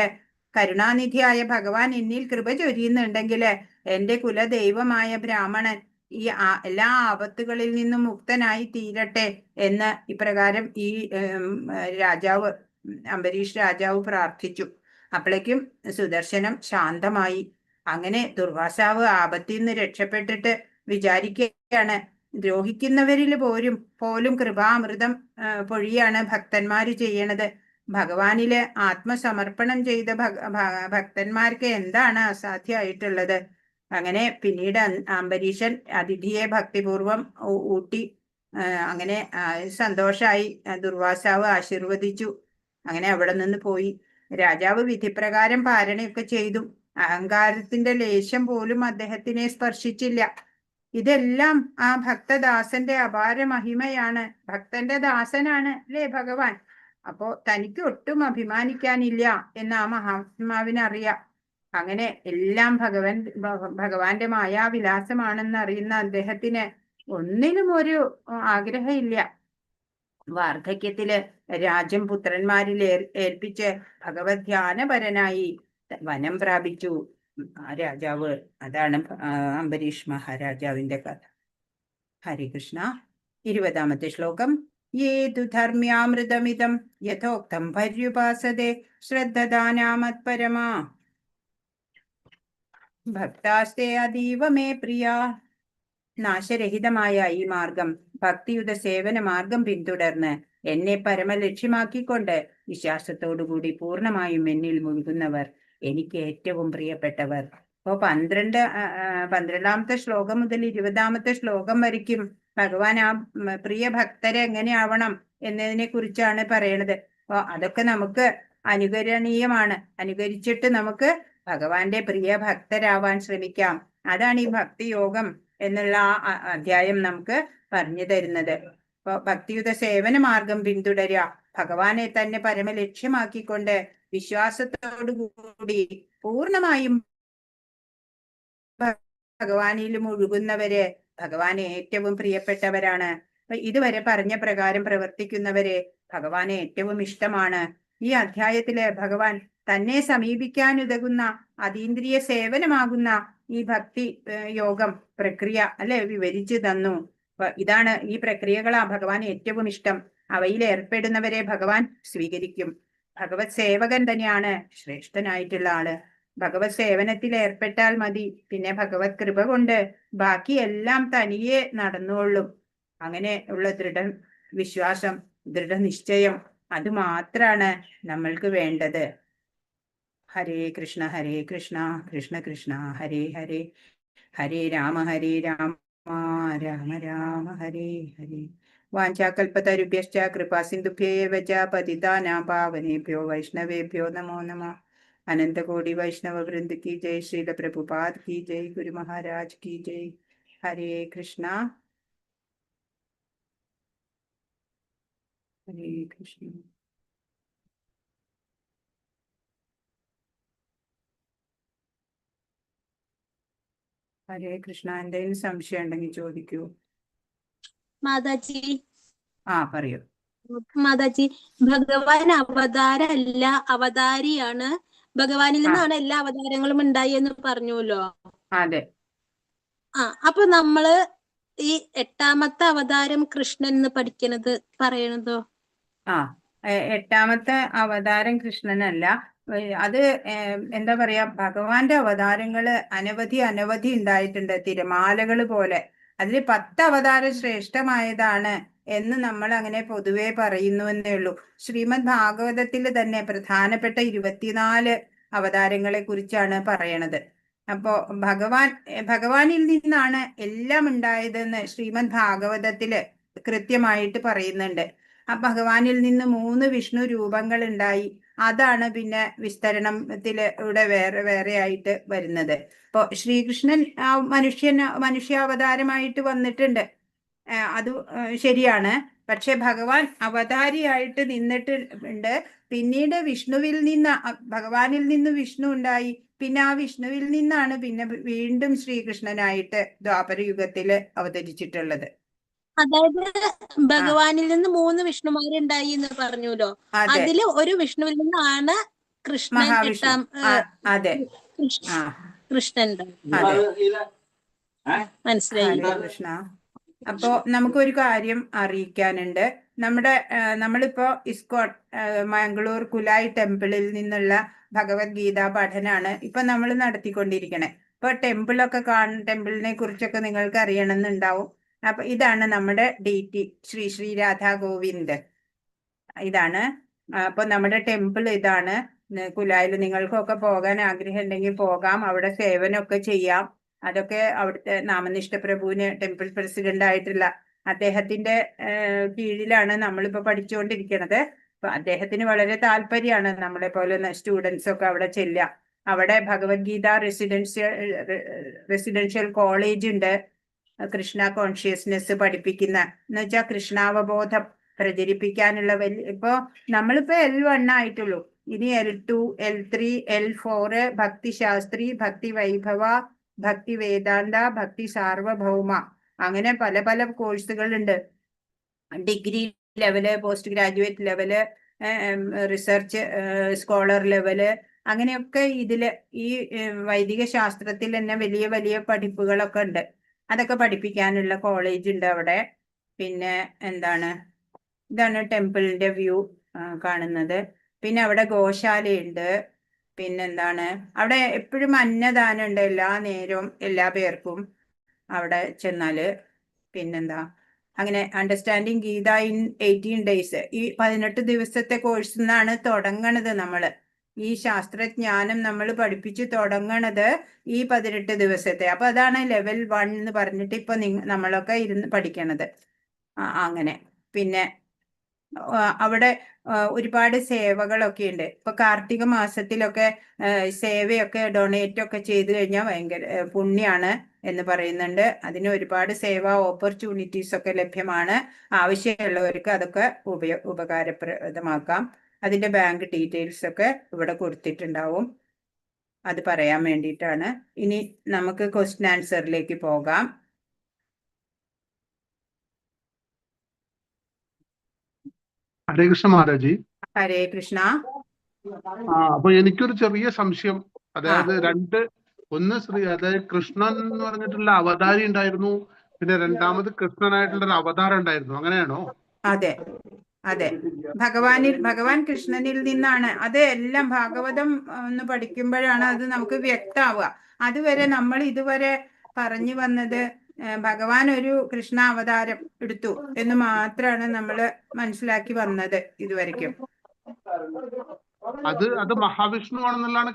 കരുണാനിധിയായ ഭഗവാൻ എന്നിൽ കൃപ ചൊരിയുന്നുണ്ടെങ്കിൽ, എന്റെ കുലദൈവമായ ബ്രാഹ്മണൻ ഈ എല്ലാ ആപത്തുകളിൽ നിന്നും മുക്തനായി തീരട്ടെ എന്ന് ഇപ്രകാരം ഈ രാജാവ്, അംബരീഷ് രാജാവ് പ്രാർത്ഥിച്ചു. അപ്പോഴേക്കും സുദർശനം ശാന്തമായി. അങ്ങനെ ദുർവാസാവ് ആപത്തിൽ നിന്ന് രക്ഷപ്പെട്ടിട്ട് വിചാരിക്കുകയാണ്, ദ്രോഹിക്കുന്നവരിൽ പോലും കൃപാമൃതം പൊഴിയാണ് ഭക്തന്മാര് ചെയ്യണത്. ഭഗവാനില് ആത്മസമർപ്പണം ചെയ്ത ഭക്തന്മാർക്ക് എന്താണ് അസാധ്യമായിട്ടുള്ളത്? അങ്ങനെ പിന്നീട് അംബരീഷൻ അതിഥിയെ ഭക്തിപൂർവം ഊട്ടി. അങ്ങനെ സന്തോഷായി. ദുർവാസാവ് ആശീർവദിച്ചു. അങ്ങനെ അവിടെ നിന്ന് പോയി. രാജാവ് വിധിപ്രകാരം പാരണയൊക്കെ ചെയ്തു. അഹങ്കാരത്തിന്റെ ലേശം പോലും അദ്ദേഹത്തിനെ സ്പർശിച്ചില്ല. ഇതെല്ലാം ആ ഭക്തദാസന്റെ അപാര മഹിമയാണ്. ഭക്തന്റെ ദാസനാണ് അല്ലേ ഭഗവാൻ. അപ്പോ തനിക്ക് ഒട്ടും അഭിമാനിക്കാനില്ല എന്ന് ആ മഹാത്മാവിനറിയാം. അങ്ങനെ എല്ലാം ഭഗവാന്റെ മായാവിലാസമാണെന്ന് അറിയുന്ന അദ്ദേഹത്തിന് ഒന്നിനും ഒരു ആഗ്രഹമില്ല. വാർദ്ധക്യത്തില് രാജ്യം പുത്രന്മാരിൽ ഏൽപ്പിച്ച് ഭഗവത് ധ്യാനപരനായി വനം പ്രാപിച്ചു ആ രാജാവ്. അതാണ് അംബരീഷ് മഹാരാജാവിന്റെ കഥ. ഹരികൃഷ്ണ. 20ാമത്തെ ശ്ലോകം. യേതു ധർമ്മ്യാമൃതമിതം യഥോക്തം പര്യുപാസതേ ശ്രദ്ധദാനാമത്പരമാ ഭക്താസ്തേ അതീവ മേ പ്രിയ. നാശരഹിതമായ ഈ മാർഗം, ഭക്തിയുത സേവന മാർഗം പിന്തുടർന്ന് എന്നെ പരമലക്ഷ്യമാക്കിക്കൊണ്ട് വിശ്വാസത്തോടുകൂടി പൂർണ്ണമായും എന്നിൽ മുഴുകുന്നവർ എനിക്ക് ഏറ്റവും പ്രിയപ്പെട്ടവർ. അപ്പോ 12ാമത്തെ ശ്ലോകം മുതൽ 20ാമത്തെ ശ്ലോകം വരയ്ക്കും ഭഗവാൻ ആ പ്രിയ ഭക്തരെ എങ്ങനെയാവണം എന്നതിനെ കുറിച്ചാണ് പറയണത്. അപ്പൊ അതൊക്കെ നമുക്ക് അനുകരണീയമാണ്. അനുകരിച്ചിട്ട് നമുക്ക് ഭഗവാന്റെ പ്രിയ ഭക്തരാവാൻ ശ്രമിക്കാം. അതാണ് ഈ ഭക്തിയോഗം എന്നുള്ള ആ അധ്യായം നമുക്ക് പറഞ്ഞു തരുന്നത്. അപ്പൊ ഭക്തിയുത സേവന മാർഗം പിന്തുടരുക, ഭഗവാനെ തന്നെ പരമലക്ഷ്യമാക്കിക്കൊണ്ട് വിശ്വാസത്തോടുകൂടി പൂർണ്ണമായും ഭഗവാനിൽ മുഴുകുന്നവര് ഭഗവാന് ഏറ്റവും പ്രിയപ്പെട്ടവരാണ്. ഇതുവരെ പറഞ്ഞ പ്രകാരം പ്രവർത്തിക്കുന്നവരെ ഭഗവാന് ഏറ്റവും ഇഷ്ടമാണ്. ഈ അധ്യായത്തില് ഭഗവാൻ തന്നെ സമീപിക്കാനുതകുന്ന അതീന്ദ്രിയ സേവനമാകുന്ന ഈ ഭക്തി യോഗം പ്രക്രിയ അല്ലെ വിവരിച്ചു തന്നു. ഇതാണ് ഈ പ്രക്രിയകളാ ഭഗവാൻ ഏറ്റവും ഇഷ്ടം. അവയിൽ ഏർപ്പെടുന്നവരെ ഭഗവാൻ സ്വീകരിക്കും. ഭഗവത് സേവകൻ തന്നെയാണ് ശ്രേഷ്ഠനായിട്ടുള്ള ആള്. ഭഗവത് സേവനത്തിൽ ഏർപ്പെട്ടാൽ മതി, പിന്നെ ഭഗവത് കൃപ കൊണ്ട് ബാക്കിയെല്ലാം തനിയെ നടന്നോളും. അങ്ങനെ ഉള്ള വിശ്വാസം, ദൃഢനിശ്ചയം, അത് മാത്രാണ് നമ്മൾക്ക് വേണ്ടത്. ഹരേ കൃഷ്ണ കൃഷ്ണ കൃഷ്ണ ഹരേ ഹരേ, ഹരേ രാമ രാമ രാമ ഹരേ ഹരേ. വാഞ്ചാകൽപതരുഭ്യശ്ച കൃപാസിന്ധുഭ്യേവ ച പതിതാനാം പാവനേഭ്യോ വൈഷ്ണവേഭ്യോ നമോ നമഃ. അനന്തകോടി വൈഷ്ണവ വൃന്ദ की जय, श्रील प्रभुपाद की जय, गुरु महाराज की जय. हरे कृष्णा हरे कृष्ण. ഹരേ കൃഷ്ണ. എന്തെങ്കിലും സംശയം ഉണ്ടെങ്കിൽ ചോദിക്കൂ. മാതാജി പറയൂ. മാതാജി, ഭഗവാൻ അവതാരമല്ല, അവതാരിയാണ്. ഭഗവാനിൽ നിന്നാണ് എല്ലാ അവതാരങ്ങളും ഉണ്ടായി എന്ന് പറഞ്ഞുല്ലോ. അതെ. അപ്പൊ നമ്മള് ഈ 8ാമത്തെ അവതാരം കൃഷ്ണൻ എന്ന് പഠിക്കണത് പറയണതോ? 8ാമത്തെ അവതാരം കൃഷ്ണനല്ല. അത് എന്താ പറയാ, ഭഗവാന്റെ അവതാരങ്ങള് അനവധി ഉണ്ടായിട്ടുണ്ട്, തിരമാലകൾ പോലെ. അതിൽ 10 അവതാരം ശ്രേഷ്ഠമായതാണ് എന്ന് നമ്മൾ അങ്ങനെ പൊതുവെ പറയുന്നുവെന്നേ ഉള്ളൂ. ശ്രീമദ് ഭാഗവതത്തിൽ തന്നെ പ്രധാനപ്പെട്ട 24 അവതാരങ്ങളെ കുറിച്ചാണ് പറയണത്. അപ്പോ ഭഗവാനിൽ നിന്നാണ് എല്ലാം ഉണ്ടായതെന്ന് ശ്രീമദ് ഭാഗവതത്തില് കൃത്യമായിട്ട് പറയുന്നുണ്ട്. ഭഗവാനിൽ നിന്ന് 3 വിഷ്ണു രൂപങ്ങൾ ഉണ്ടായി. അതാണ് പിന്നെ വിസ്തരണത്തിലൂടെ വേറെ ആയിട്ട് വരുന്നത്. ഇപ്പൊ ശ്രീകൃഷ്ണൻ മനുഷ്യാവതാരമായിട്ട് വന്നിട്ടുണ്ട്, അത് ശരിയാണ്. പക്ഷെ ഭഗവാൻ അവതാരിയായിട്ട് നിന്നിട്ടുണ്ട്. പിന്നീട് ഭഗവാനിൽ നിന്ന് വിഷ്ണു ഉണ്ടായി. പിന്നെ ആ വിഷ്ണുവിൽ നിന്നാണ് പിന്നെ വീണ്ടും ശ്രീകൃഷ്ണനായിട്ട് ദ്വാപര യുഗത്തില് അവതരിച്ചിട്ടുള്ളത്. അതായത് ഭഗവാനിൽ നിന്ന് 3 വിഷ്ണുമാരുണ്ടായി എന്ന് പറഞ്ഞല്ലോ. അതില് ഒരു വിഷ്ണുവിൽ നിന്നാണ് കൃഷ്ണൻ കൃഷ്ണൻ മനസ്സിലായി. കൃഷ്ണ. അപ്പോ നമുക്കൊരു കാര്യം അറിയിക്കാനുണ്ട്. നമ്മളിപ്പോ ഇസ്കോൺ മാംഗ്ലൂർ കുലായ് ടെമ്പിളിൽ നിന്നുള്ള ഭഗവത്ഗീത പഠനാണ് ഇപ്പൊ നമ്മൾ നടത്തിക്കൊണ്ടിരിക്കണേ. ഇപ്പൊ ടെമ്പിളിനെ കുറിച്ചൊക്കെ നിങ്ങൾക്ക് അറിയണമെന്നുണ്ടാവും. അപ്പൊ ഇതാണ് നമ്മുടെ DT ശ്രീ രാധാ ഗോവിന്ദ്. ഇതാണ്. അപ്പൊ നമ്മുടെ ടെമ്പിൾ ഇതാണ് കുലായിൽ. നിങ്ങൾക്കൊക്കെ പോകാൻ ആഗ്രഹം ഉണ്ടെങ്കിൽ പോകാം, അവിടെ സേവനമൊക്കെ ചെയ്യാം. അതൊക്കെ അവിടുത്തെ നാമനിഷ്ഠ പ്രഭുവിന് ടെമ്പിൾ പ്രസിഡന്റ് ആയിട്ടുള്ള അദ്ദേഹത്തിന്റെ കീഴിലാണ് നമ്മളിപ്പോ പഠിച്ചുകൊണ്ടിരിക്കുന്നത്. അപ്പൊ അദ്ദേഹത്തിന് വളരെ താല്പര്യമാണ് നമ്മളെ പോലെ സ്റ്റുഡൻസ് ഒക്കെ അവിടെ ചെല്ലുക. അവിടെ ഭഗവത്ഗീത റെസിഡൻഷ്യൽ കോളേജ് ഉണ്ട്, കൃഷ്ണ കോൺഷ്യസ്നെസ് പഠിപ്പിക്കുന്ന, എന്ന് വെച്ചാൽ കൃഷ്ണാവബോധം പ്രചരിപ്പിക്കാനുള്ള ഇപ്പോ നമ്മളിപ്പോ L1 ആയിട്ടുള്ളൂ. ഇനി L2, L3, L4 ഭക്തി ശാസ്ത്രി, ഭക്തി വൈഭവ, ഭക്തി വേദാന്ത, ഭക്തി സാർവഭൗമ, അങ്ങനെ പല കോഴ്സുകളുണ്ട്. Degree level, post graduate level, research scholar level, അങ്ങനെയൊക്കെ ഇതില് ഈ വൈദിക ശാസ്ത്രത്തിൽ തന്നെ വലിയ പഠിപ്പുകളൊക്കെ ഉണ്ട്. അതൊക്കെ പഠിപ്പിക്കാനുള്ള കോളേജ് ഉണ്ട് അവിടെ. പിന്നെ ഇതാണ് ടെമ്പിളിന്റെ വ്യൂ കാണുന്നത്. പിന്നെ അവിടെ ഗോശാലയുണ്ട്. അവിടെ എപ്പോഴും അന്നദാനം ഉണ്ട് എല്ലാ നേരവും, എല്ലാ പേർക്കും അവിടെ ചെന്നാല്. അങ്ങനെ അണ്ടർസ്റ്റാൻഡിങ് ഗീത ഇൻ 18 days, ഈ 18 ദിവസത്തെ കോഴ്സ് നിന്നാണ് തുടങ്ങണത്. ഈ ശാസ്ത്രജ്ഞാനം നമ്മൾ പഠിപ്പിച്ച് തുടങ്ങണത് ഈ 18 ദിവസത്തെ. അപ്പൊ അതാണ് ലെവൽ 1 എന്ന് പറഞ്ഞിട്ട് ഇപ്പൊ നമ്മളൊക്കെ ഇരുന്ന് പഠിക്കണത്. അങ്ങനെ പിന്നെ അവിടെ ഒരുപാട് സേവകളൊക്കെ ഉണ്ട്. ഇപ്പൊ കാർത്തിക മാസത്തിലൊക്കെ സേവയൊക്കെ ഡൊണേറ്റ് ഒക്കെ ചെയ്തു കഴിഞ്ഞാൽ ഭയങ്കര പുണ്യാണ് എന്ന് പറയുന്നുണ്ട്. അതിന് ഒരുപാട് സേവാ ഓപ്പർച്യൂണിറ്റീസ് ഒക്കെ ലഭ്യമാണ്. ആവശ്യമുള്ളവർക്ക് അതൊക്കെ ഉപകാരപ്രദമാക്കാം. അതിന്റെ ബാങ്ക് ഡീറ്റെയിൽസ് ഒക്കെ ഇവിടെ കൊടുത്തിട്ടുണ്ടാവും. അത് പറയാൻ വേണ്ടിയിട്ടാണ്. ഇനി നമുക്ക് ക്വസ്റ്റ്യൻ ആൻസറിലേക്ക് പോകാം. ഹരേ കൃഷ്ണ മാതാജി. ഹരേ കൃഷ്ണ. അപ്പൊ എനിക്കൊരു ചെറിയ സംശയം. അതായത് ഒന്ന് അതായത് കൃഷ്ണൻ എന്ന് പറഞ്ഞിട്ടുള്ള അവതാരി ഉണ്ടായിരുന്നു, പിന്നെ രണ്ടാമത് കൃഷ്ണനായിട്ടുള്ള ഒരു അവതാരം ഉണ്ടായിരുന്നു, അങ്ങനെയാണോ? അതെ അതെ, ഭഗവാൻ കൃഷ്ണനിൽ നിന്നാണ് അത് എല്ലാം. ഭാഗവതം ഒന്ന് പഠിക്കുമ്പോഴാണ് അത് നമുക്ക് വ്യക്തമാവുക. അതുവരെ നമ്മൾ ഇതുവരെ പറഞ്ഞു വന്നത് ഭഗവാൻ ഒരു കൃഷ്ണ അവതാരം എടുത്തു എന്ന് മാത്രമാണ് നമ്മൾ മനസ്സിലാക്കി വന്നത് ഇതുവരെയ്ക്കും. അത് മഹാവിഷ്ണു ആണെന്നുള്ളതാണ്